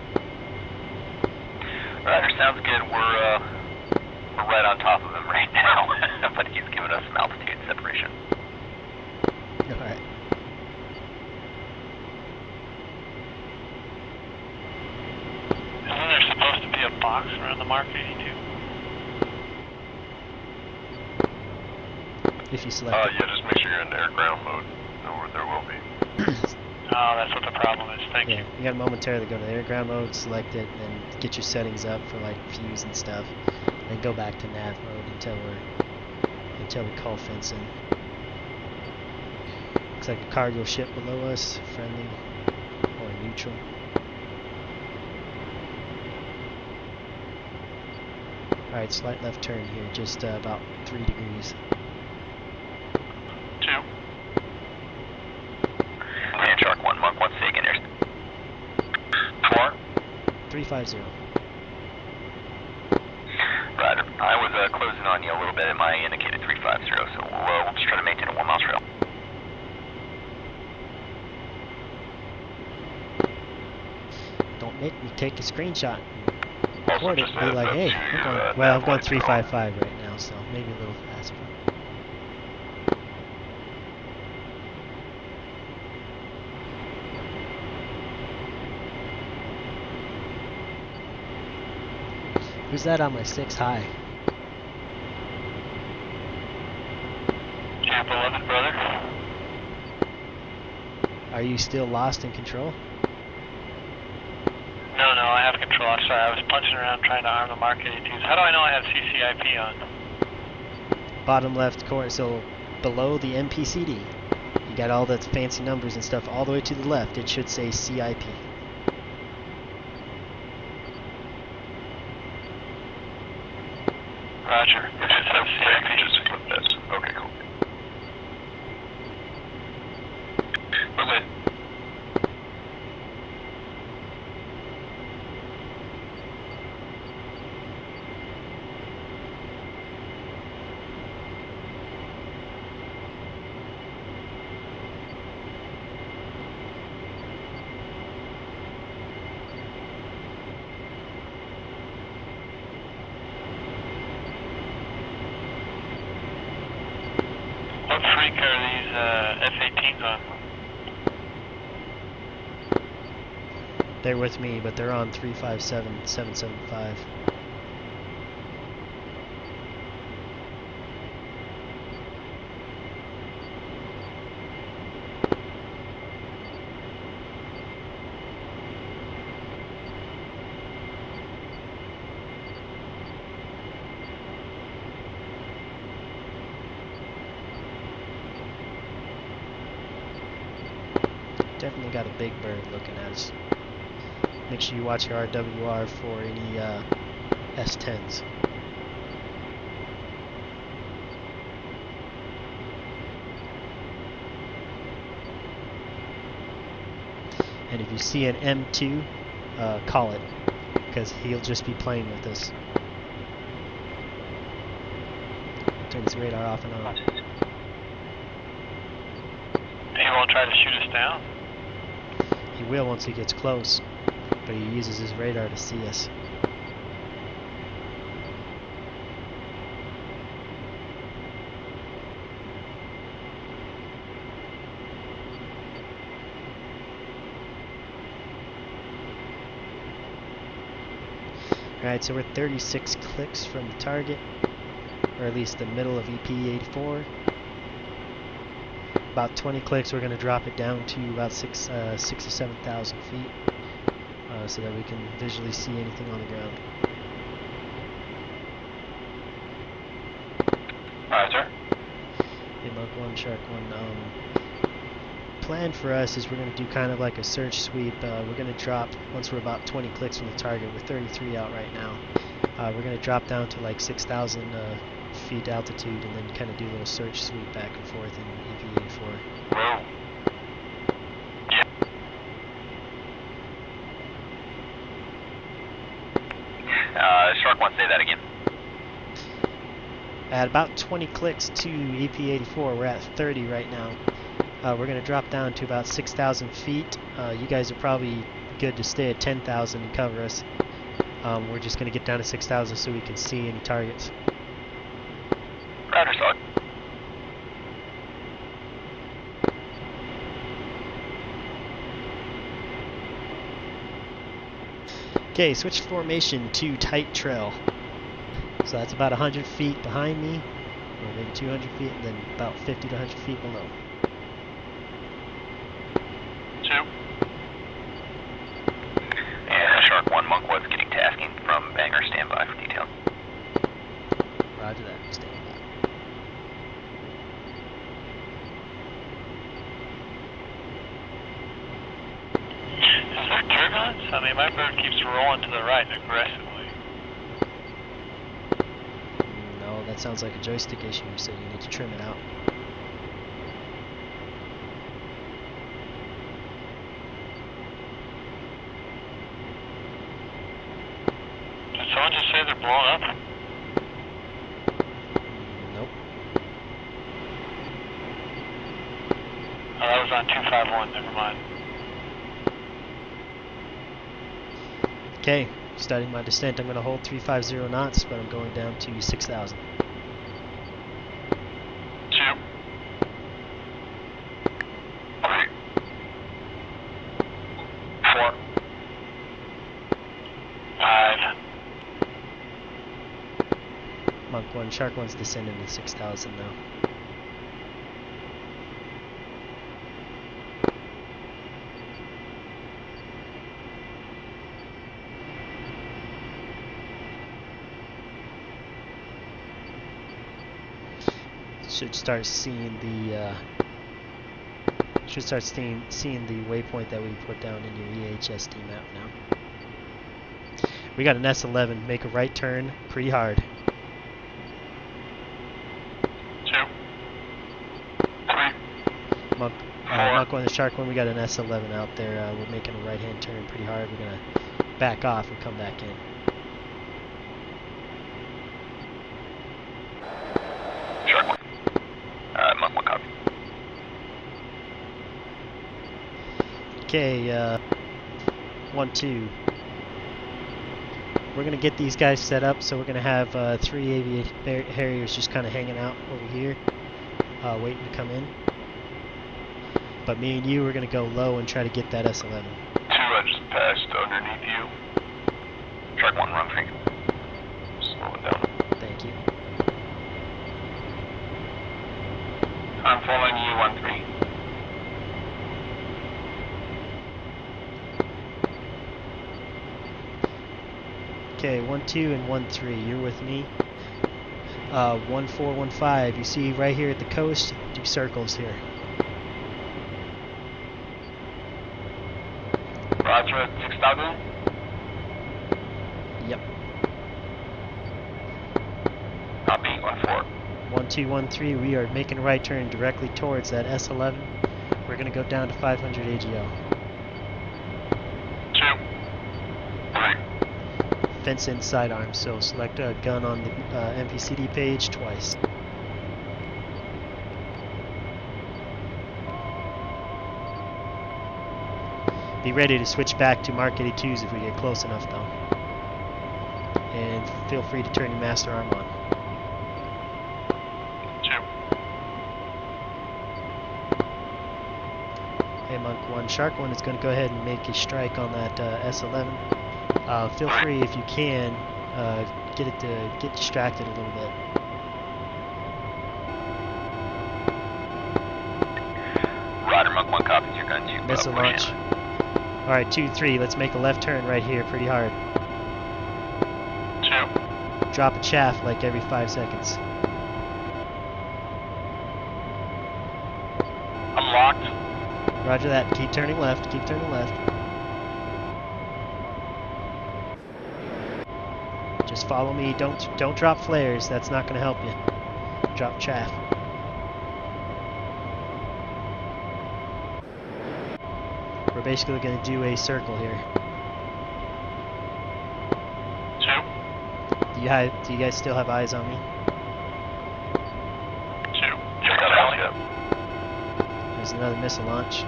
Speaker 2: Ryder, sounds good. We're right on top of him right now, but he's giving us some altitude separation.
Speaker 3: Alright.
Speaker 8: Isn't there supposed to be a box around the Mark 82?
Speaker 3: If you select it.
Speaker 5: Yeah, just make sure you're in air-ground mode. Or there will be.
Speaker 8: Oh, that's what the problem is. Thank you.
Speaker 3: Yeah, you gotta momentarily go to the air ground mode, select it, and then get your settings up for like fuse and stuff. Then go back to nav mode until we call fencing. Looks like a cargo ship below us, friendly or neutral. Alright, slight left turn here, just about 3 degrees.
Speaker 1: 2.
Speaker 2: And Shark 1, Monk 1, Sagan, there's
Speaker 1: 4.
Speaker 3: 350.
Speaker 2: Ryder. I was closing on you a little bit at my indicated 350, so we'll just try to maintain a 1 mile trail.
Speaker 3: Don't make me take a screenshot and
Speaker 5: Also,
Speaker 3: record it
Speaker 5: just
Speaker 3: and be
Speaker 5: a
Speaker 3: like,
Speaker 5: heads
Speaker 3: hey,
Speaker 5: up to
Speaker 3: we're
Speaker 5: you,
Speaker 3: going, well, I'm going
Speaker 5: nav lights are on.
Speaker 3: 355 right now, so maybe a little faster. Who's that on my 6 high?
Speaker 8: Camp 11, brother.
Speaker 3: Are you still lost in control?
Speaker 8: No, I have control. I'm sorry, I was punching around trying to arm the Mark 82s. How do I know I have CCIP on?
Speaker 3: Bottom left corner, so below the MPCD. You got all the fancy numbers and stuff all the way to the left. It should say CIP.
Speaker 8: Roger.
Speaker 5: It should have CIP, just flip this. Okay, cool. Okay.
Speaker 8: What freak are these F-18s on?
Speaker 3: They're with me, but they're on 357-775. Definitely got a big bird looking at us. Make sure you watch your RWR for any S10s. And if you see an M2, call it, because he'll just be playing with us. Turn his radar off and on.
Speaker 8: He won't try to shoot us down?
Speaker 3: He will once he gets close, but he uses his radar to see us. Alright, so we're 36 clicks from the target, or at least the middle of EP84. About 20 clicks, we're going to drop it down to about 6 or 7,000 feet, so that we can visually see anything on the ground.
Speaker 2: Alright, sir.
Speaker 3: Hey, Monk 1, Shark 1. Plan for us is we're going to do kind of like a search sweep. We're going to drop, once we're about 20 clicks from the target, we're 33 out right now. We're going to drop down to like 6,000 feet altitude and then kind of do a little search sweep back and forth in EP84.
Speaker 2: Whoa. Shark 1, say that again.
Speaker 3: At about 20 clicks to EP84, we're at 30 right now. We're going to drop down to about 6,000 feet. You guys are probably good to stay at 10,000 and cover us. We're just going to get down to 6,000 so we can see any targets.
Speaker 2: Roger, solid.
Speaker 3: Okay, switch formation to tight trail. So that's about 100 feet behind me, or maybe 200 feet, and then about 50 to 100 feet below.
Speaker 8: 2.
Speaker 2: And Shark 1, Monk 1's getting tasking from Banger, standby for detail.
Speaker 3: Roger that, stand by.
Speaker 8: Is there turbulence? I mean, my bird keeps rolling to the right aggressively.
Speaker 3: No, that sounds like a joystick issue, so you need to trim it out.
Speaker 8: Did someone just say they're blowing up? on 251, never mind.
Speaker 3: Okay, starting my descent. I'm going to hold 350 knots, but I'm going down to 6,000.
Speaker 5: 2, 3, 4,
Speaker 8: 5.
Speaker 3: Monk 1, Shark 1's descending to 6,000 now. Should start seeing the seeing the waypoint that we put down in your EHSD map now. We got an S11. Make a right turn pretty hard.
Speaker 5: 2, 3,
Speaker 3: Monk, Monk 1 and Shark 1, we got an S11 out there. We're making a right-hand turn pretty hard. We're gonna back off and come back in.
Speaker 5: Shark 1. Monk 1 copy.
Speaker 3: Okay, 1-2. We're gonna get these guys set up, so we're gonna have 3 aviator Harriers just kind of hanging out over here, waiting to come in. But me and you are gonna go low and try to get that S11.
Speaker 5: 2, I just passed underneath you. Shark 1, run free. Slow it down.
Speaker 3: Thank you.
Speaker 2: I'm following you, 1-3.
Speaker 3: Okay, 1-2 and 1-3. You're with me. 1-4-1-5. You see right here at the coast. Do circles here.
Speaker 2: Roger, 6,000.
Speaker 3: Yep.
Speaker 2: Copy, 1-4.
Speaker 3: 1-2, 1-3. We are making a right turn directly towards that S11. We're gonna go down to 500 AGL.
Speaker 5: 2, 3,
Speaker 3: Fence in sidearm. So select a gun on the MPCD page twice. Be ready to switch back to Mark 82s if we get close enough, though. And feel free to turn your master arm on.
Speaker 5: 2.
Speaker 3: Hey, Monk 1. Shark 1 is going to go ahead and make a strike on that S11. Feel free, if you can, get distracted a little bit.
Speaker 2: Roger, Monk 1 copies your gun to
Speaker 3: Missile launch. Alright, 2-3. Let's make a left turn right here pretty hard.
Speaker 5: 2,
Speaker 3: Drop a chaff like every 5 seconds.
Speaker 5: I'm locked.
Speaker 3: Roger that. Keep turning left. Keep turning left. Just follow me. Don't drop flares. That's not going to help you. Drop chaff. We're basically going to do a circle here.
Speaker 5: 2,
Speaker 3: Do you guys still have eyes on me?
Speaker 5: 2. Check out alley.
Speaker 3: There's another missile launch.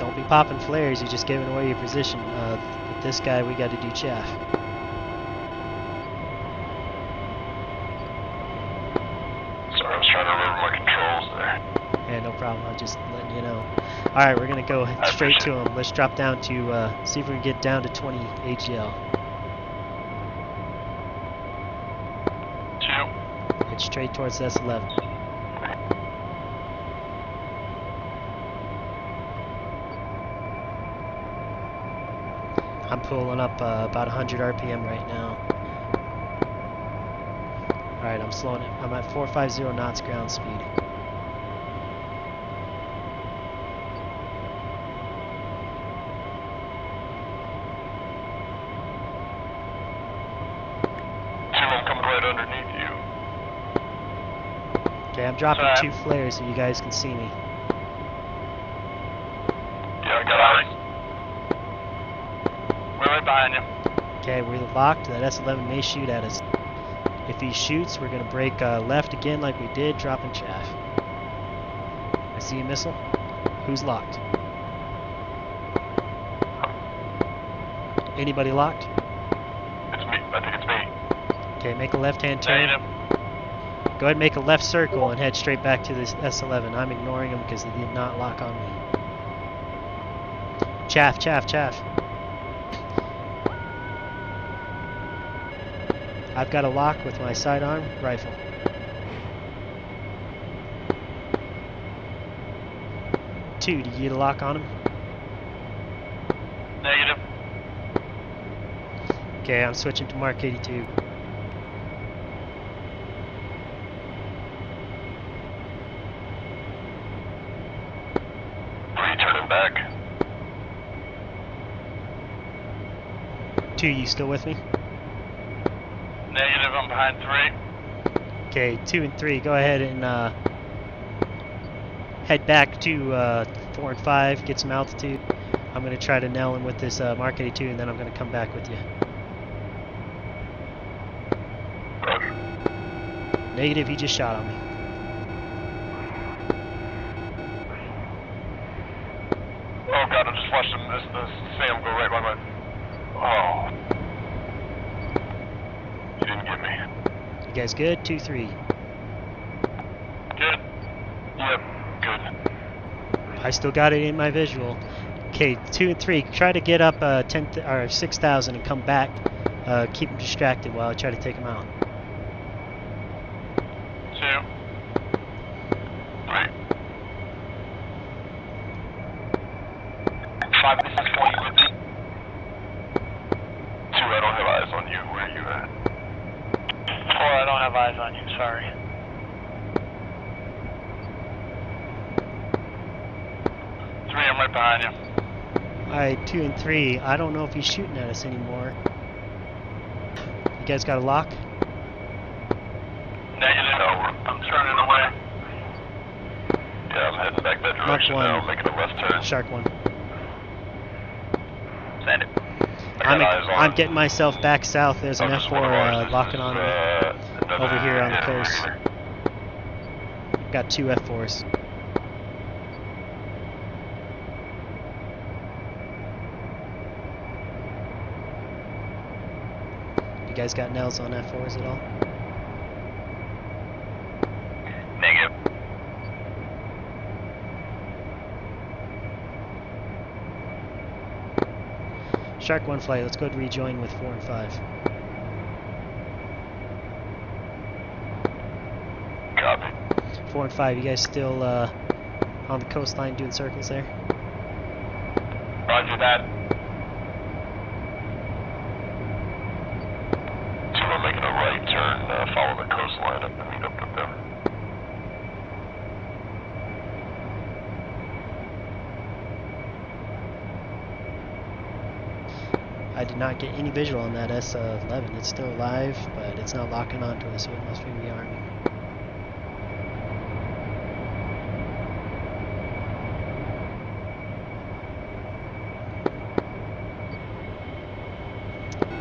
Speaker 3: Don't be popping flares. You're just giving away your position. With this guy, we got to do chaff.
Speaker 5: Sorry, I was trying to remember my controls there.
Speaker 3: Yeah, no problem. I'm just letting you know. Alright, we're going to go straight to him. Let's drop down to, see if we can get down to 20 AGL.
Speaker 5: 2,
Speaker 3: Head straight towards S11. I'm pulling up about 100 RPM right now. Alright, I'm slowing it. I'm at 450 knots ground speed.
Speaker 5: I'm coming right underneath you.
Speaker 3: Okay, I'm dropping
Speaker 5: Sorry.
Speaker 3: 2 flares so you guys can see me.
Speaker 5: Yeah, I got eyes.
Speaker 8: We're right behind you.
Speaker 3: Okay, we're locked. That S11 may shoot at us. If he shoots, we're going to break left again like we did, dropping chaff. I see a missile. Who's locked? Anybody locked?
Speaker 5: It's me. I think it's me.
Speaker 3: Okay, make a left-hand turn.
Speaker 1: Negative.
Speaker 3: Go ahead and make a left circle and head straight back to this S11. I'm ignoring him because he did not lock on me. Chaff, chaff, chaff. I've got a lock with my sidearm rifle. Two, did you get a lock on him?
Speaker 1: Negative.
Speaker 3: Okay, I'm switching to Mark 82.
Speaker 5: Turning back.
Speaker 3: Two, you still with me?
Speaker 1: Negative, I'm behind 3.
Speaker 3: Okay, 2 and 3, go ahead and head back to 4 and 5, get some altitude. I'm going to try to nail him with this Mark 82, and then I'm going to come back with you. Negative, he just shot on me.
Speaker 5: Oh god, I just watched the Sam go right by my... Oh. You didn't get me.
Speaker 3: You guys good? 2, 3.
Speaker 5: Good. Yep, good.
Speaker 3: I still got it in my visual. Okay, 2 and 3. Try to get up 6,000 and come back. Keep him distracted while I try to take him out.
Speaker 1: 2.
Speaker 5: 3.
Speaker 1: 5, this is 4, you with me?
Speaker 5: 2, I don't have eyes on you. Where are you at?
Speaker 8: 4, I don't have eyes on you, sorry.
Speaker 1: 3, I'm right behind you.
Speaker 3: Alright, 2 and 3. I don't know if he's shooting at us anymore. You guys got a lock?
Speaker 1: Negative.
Speaker 5: No,
Speaker 1: I'm turning away.
Speaker 5: yeah, I'm heading back that direction
Speaker 3: one.
Speaker 5: now, making a left turn.
Speaker 3: Shark 1.
Speaker 5: Send it. I got eyes on
Speaker 3: I'm
Speaker 5: it.
Speaker 3: getting myself back south. There's an
Speaker 5: Oh, this is
Speaker 3: F4
Speaker 5: one of ours. This
Speaker 3: locking
Speaker 5: is,
Speaker 3: on me.
Speaker 5: another
Speaker 3: over here on the
Speaker 5: hit
Speaker 3: coast.
Speaker 5: here.
Speaker 3: Got 2 F4s. You guys got nails on F4s at all?
Speaker 5: Negative.
Speaker 3: Shark 1 flight, let's go to rejoin with 4 and 5.
Speaker 5: Copy.
Speaker 3: 4 and 5, you guys still on the coastline doing circles there?
Speaker 1: Roger that.
Speaker 5: 2, I'm making a right turn, follow the coastline up and meet up with them.
Speaker 3: I did not get any visual on that S11. It's still alive, but it's not locking onto us, so it must be rearming.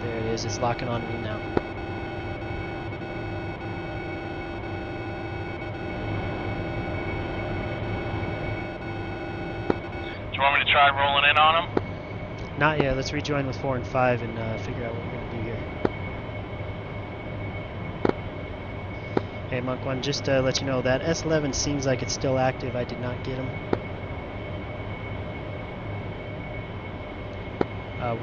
Speaker 3: There it is, it's locking on me now.
Speaker 1: Do you want me to try rolling in on him?
Speaker 3: Not yet, let's rejoin with 4 and 5 and figure out what we're going to do here. Hey Monk 1, just to let you know, that S11 seems like it's still active. I did not get him.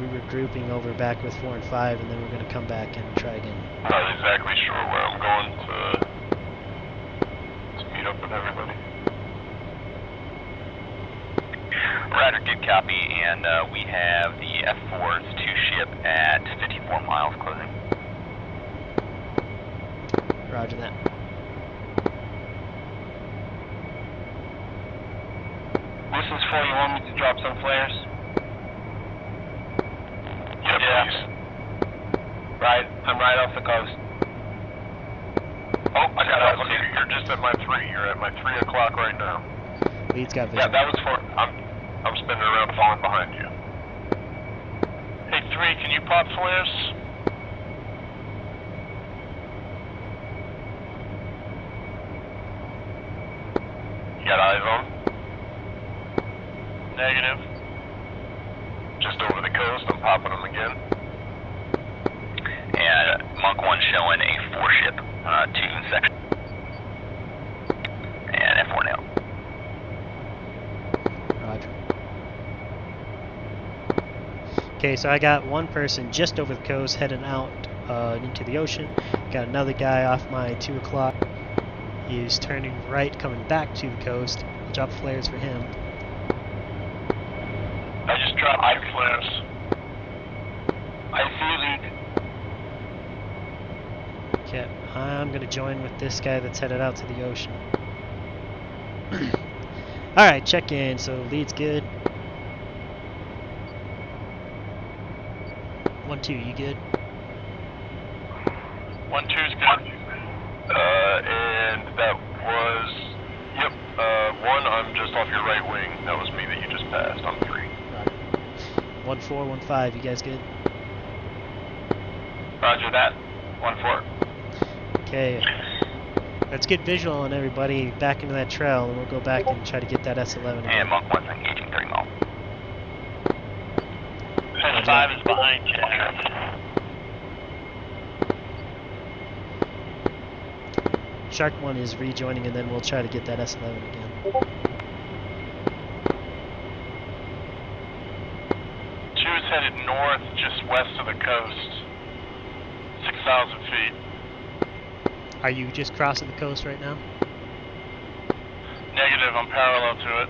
Speaker 3: We were grouping over back with 4 and 5, and then we're going to come back and try again.
Speaker 5: Not exactly sure where I'm going to meet up with everybody.
Speaker 2: Roger, good copy, and we have the F4s to ship at 54 miles closing.
Speaker 3: Roger that.
Speaker 1: This is 4, you want me to drop some flares?
Speaker 5: Yeah, please.
Speaker 1: Right, I'm right off the coast.
Speaker 5: Oh, I got eyes on you. You're just at my 3. You're at my 3 o'clock right now.
Speaker 3: Lead's got
Speaker 5: Yeah,
Speaker 3: vision.
Speaker 5: that was for... I'm spinning around falling behind you.
Speaker 1: Hey, 3, 2-3, can you pop flares?
Speaker 5: You got eyes on?
Speaker 1: Negative.
Speaker 5: Just over the coast, I'm popping them again.
Speaker 2: And Monk 1 showing a 4-ship, 2 section. And F4 now.
Speaker 3: Roger. Okay, so I got one person just over the coast heading out into the ocean. Got another guy off my 2 o'clock. He's turning right, coming back to the coast. Drop flares for him.
Speaker 1: I just dropped 2 flares.
Speaker 2: I see you, lead.
Speaker 3: Okay, I'm gonna join with this guy that's headed out to the ocean. Alright, check in. So lead's good. 1-2, you good?
Speaker 1: 1-2's good.
Speaker 5: And that was, yep, 1, I'm just off your right wing. That was me that you just passed. I'm 3.
Speaker 3: Roger. 1-4, 1-5, you guys good?
Speaker 2: Roger that. 1-4.
Speaker 3: Okay. Let's get visual on everybody back into that trail, and we'll go back and try to get that S11 again.
Speaker 2: And Monk 1's engaging 3 mile.
Speaker 8: S5 is behind you.
Speaker 3: Shark 1 is rejoining, and then we'll try to get that S11 again.
Speaker 1: Two is headed north, just west of the coast. 6,000 feet.
Speaker 3: Are you just crossing the coast right now?
Speaker 1: Negative, I'm parallel to it.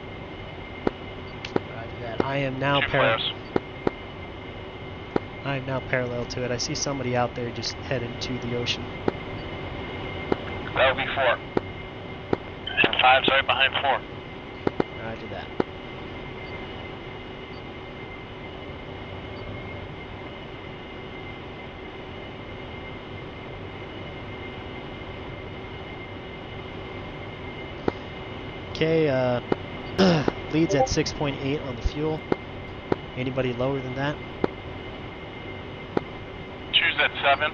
Speaker 3: Roger that. I am now
Speaker 1: 2 flares.
Speaker 3: parallel to it. I see somebody out there just heading to the ocean.
Speaker 1: That'll be 4. And 5's right behind 4.
Speaker 3: Roger that. Okay, leads at 6.8 on the fuel. Anybody lower than that?
Speaker 1: 2's at 7.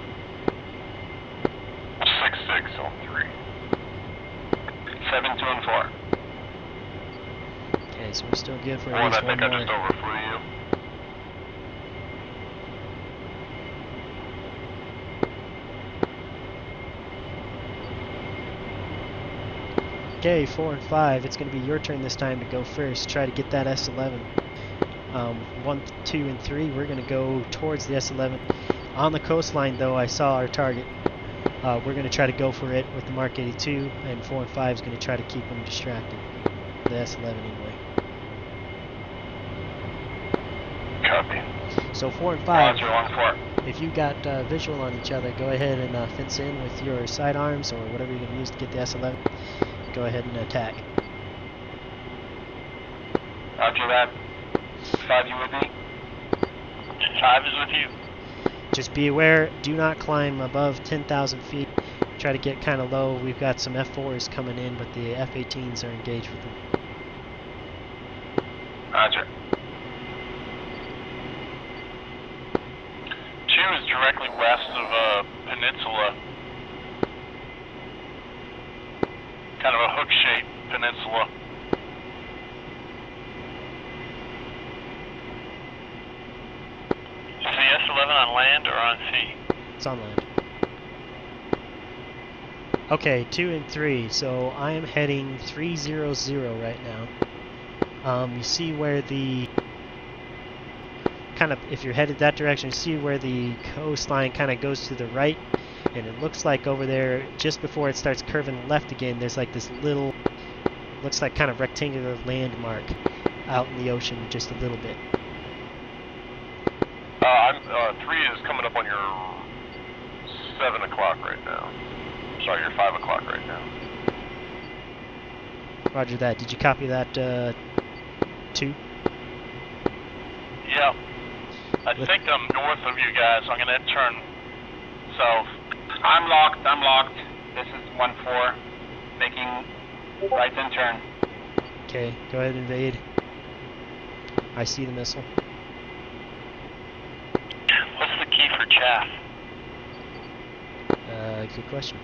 Speaker 5: 6-6 on 3.
Speaker 2: 7, 2, and 4.
Speaker 3: Okay, so we're still good for at
Speaker 5: 1,
Speaker 3: least
Speaker 5: I
Speaker 3: one
Speaker 5: think I
Speaker 3: more.
Speaker 5: just overflew you.
Speaker 3: Okay, 4 and 5. It's going to be your turn this time to go first. Try to get that S11. 1, 2, and 3. We're going to go towards the S11. On the coastline, though, I saw our target. We're going to try to go for it with the Mark 82, and 4 and 5 is going to try to keep them distracted. The S11 anyway.
Speaker 5: Copy.
Speaker 3: So 4 and 5.
Speaker 2: Roger, 1-4.
Speaker 3: If you got visual on each other, go ahead and fence in with your sidearms or whatever you're going to use to get the S11. Go ahead and attack.
Speaker 2: Roger that. 5, you with me?
Speaker 8: 5 is with you.
Speaker 3: Just be aware, do not climb above 10,000 feet. Try to get kind of low. We've got some F4s coming in, but the F-18s are engaged with them.
Speaker 2: Roger.
Speaker 1: 2 is directly west of Peninsula. Kind of a hook-shaped peninsula. Is the S11 on land or on sea?
Speaker 3: It's on land. Okay, 2 and 3. So I am heading 300 right now. You see where the kind of, if you're headed that direction, you see where the coastline kind of goes to the right, and it looks like over there, just before it starts curving left again, there's like this little, looks like kind of rectangular landmark out in the ocean just a little bit.
Speaker 5: I'm 3 is coming up on your 7 o'clock right now. Sorry, your 5 o'clock right now.
Speaker 3: Roger that. Did you copy that, 2?
Speaker 1: Yeah. I think I'm north of you guys. I'm going to turn south.
Speaker 2: I'm locked. This is 1-4. Making right and turn.
Speaker 3: Okay, go ahead and invade. I see the missile.
Speaker 8: chaff?
Speaker 3: Good question.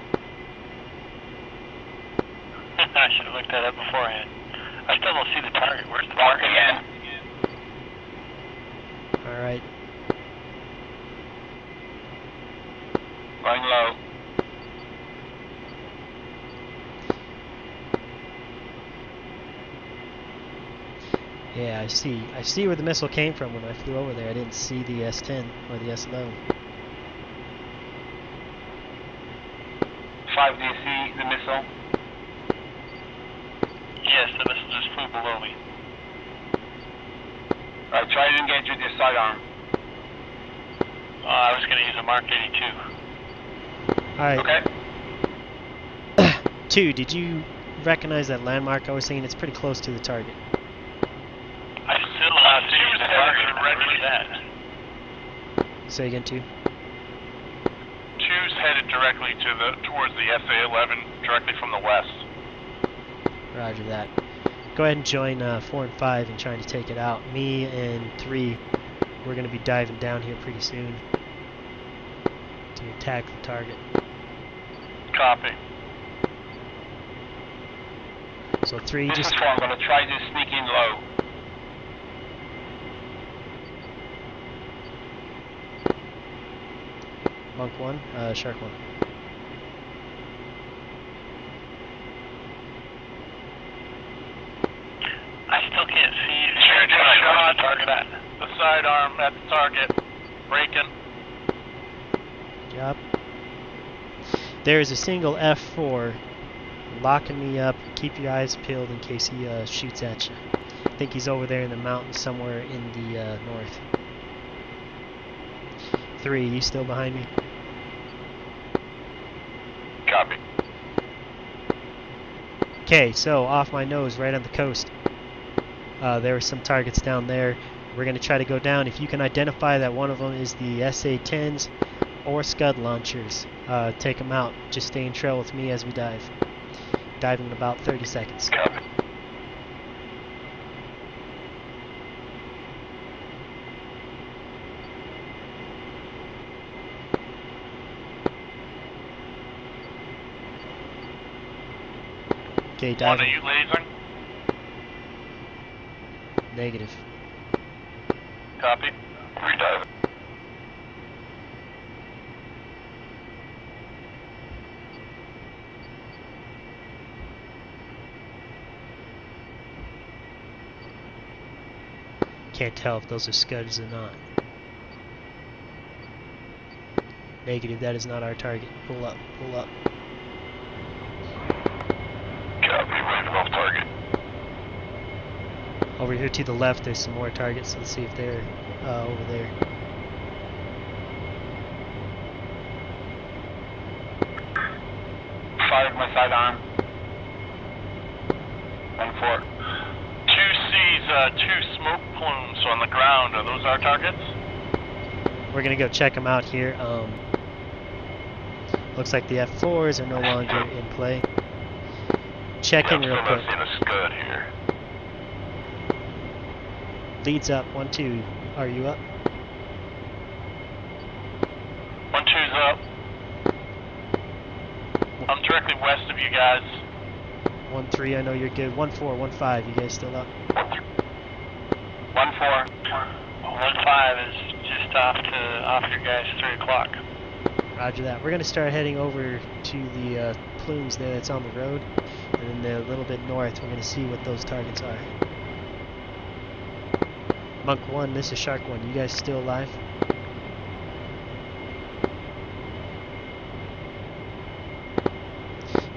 Speaker 8: I should have looked that up beforehand. I still don't see the target. Where's the target again?
Speaker 3: All right.
Speaker 1: Going low.
Speaker 3: Yeah, I see where the missile came from when I flew over there. I didn't see the S10 or the S11.
Speaker 2: 5, do you see the missile?
Speaker 8: Yes, the missile just flew below me.
Speaker 2: Alright, try to engage with your sidearm.
Speaker 8: I was going to use a Mark 82.
Speaker 3: All right.
Speaker 2: Okay.
Speaker 3: 2, did you recognize that landmark I was saying? It's pretty close to the target.
Speaker 8: I still not see the target directly that.
Speaker 3: Say again, 2.
Speaker 1: 2's headed directly towards the SA-11, directly from the west.
Speaker 3: Roger that. Go ahead and join 4 and 5 in trying to take it out. Me and 3, we're going to be diving down here pretty soon to attack the target.
Speaker 1: Copy.
Speaker 3: So 3,
Speaker 2: This
Speaker 3: just
Speaker 2: is 4, I'm going to try to sneak in low.
Speaker 3: Monk 1, Shark 1.
Speaker 8: I still can't see the shot target at.
Speaker 1: The sidearm at the target. Breaking.
Speaker 3: Job. There is a single F4 locking me up. Keep your eyes peeled in case he shoots at you. I think he's over there in the mountains somewhere in the north. 3, you still behind me?
Speaker 1: Copy.
Speaker 3: Okay, so off my nose, right on the coast. There are some targets down there. We're going to try to go down. If you can identify that one of them is the SA-10s or Scud launchers, take them out. Just stay in trail with me as we dive. Diving in about 30 seconds.
Speaker 1: Copy.
Speaker 3: Okay,
Speaker 1: One,
Speaker 3: diving.
Speaker 1: are you lasering?
Speaker 3: Negative.
Speaker 1: Copy. Rediving.
Speaker 3: Can't tell if those are Scuds or not. Negative, that is not our target. Pull up, pull up.
Speaker 1: Copy. Waving off target.
Speaker 3: Over here to the left, there's some more targets. Let's see if they're over there.
Speaker 2: Fired my sidearm. 1-4.
Speaker 1: 2 sees 2 smoke plumes on the ground. Are those our targets?
Speaker 3: We're gonna go check them out here. Looks like the F4s are no longer in play. Check in real
Speaker 1: I'm
Speaker 3: quick.
Speaker 1: still not seeing a Scud here.
Speaker 3: Leads up. 1, 2. Are you up?
Speaker 1: 1, 2's up. I'm directly west of you guys.
Speaker 3: 1, 3. I know you're good. 1, 4. 1, 5. You guys still up?
Speaker 2: 1-4.
Speaker 8: 1-5 is just off your guys 3 o'clock.
Speaker 3: Roger that. We're gonna start heading over to the plumes there that's on the road, and then a little bit north. We're gonna see what those targets are. Monk 1, this is Shark 1. You guys still alive?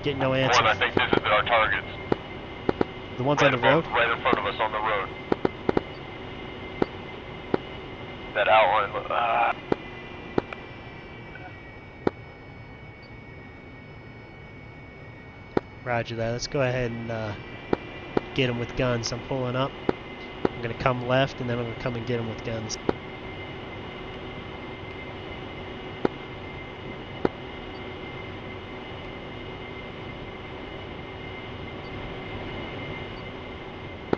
Speaker 3: Get no answer.
Speaker 1: 1, I think this is our targets.
Speaker 3: The ones on the road?
Speaker 1: Right in front of us on the road. That outline.
Speaker 3: Roger that. Let's go ahead and get them with guns. I'm pulling up. I'm going to come left, and then I'm going to come and get them with guns.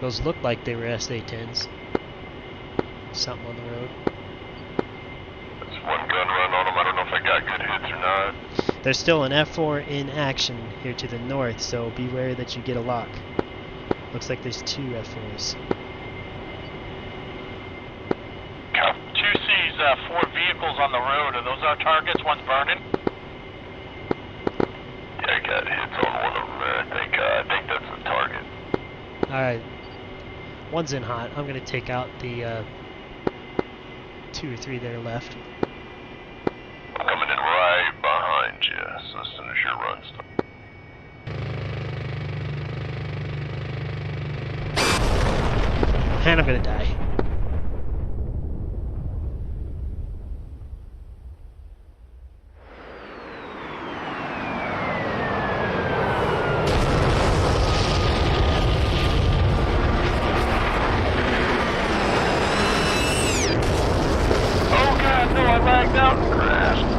Speaker 3: Those look like they were SA-10s. Something on the road.
Speaker 1: That's 1 gun run
Speaker 5: got good hits or not.
Speaker 3: There's still an F4 in action here to the north, so beware that you get a lock. Looks like there's 2 F4s.
Speaker 1: 2 sees 4 vehicles on the road. Are those our targets? One's burning?
Speaker 5: Yeah, I got hits on one of them there. I think that's the target.
Speaker 3: Alright. One's in hot. I'm going to take out the 2 or 3 that are left.
Speaker 5: I'm coming in right behind you, so as soon as your run starts.
Speaker 3: And I'm going to die.
Speaker 1: Oh god, no, I lagged out and crashed.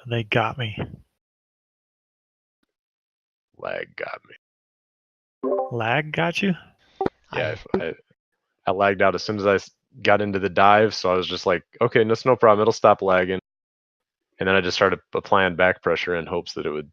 Speaker 7: They got me.
Speaker 9: Lag got me.
Speaker 7: Lag got you?
Speaker 9: Yeah, I lagged out as soon as I got into the dive, so I was just like, okay, that's no problem. It'll stop lagging. And then I just started applying back pressure in hopes that it would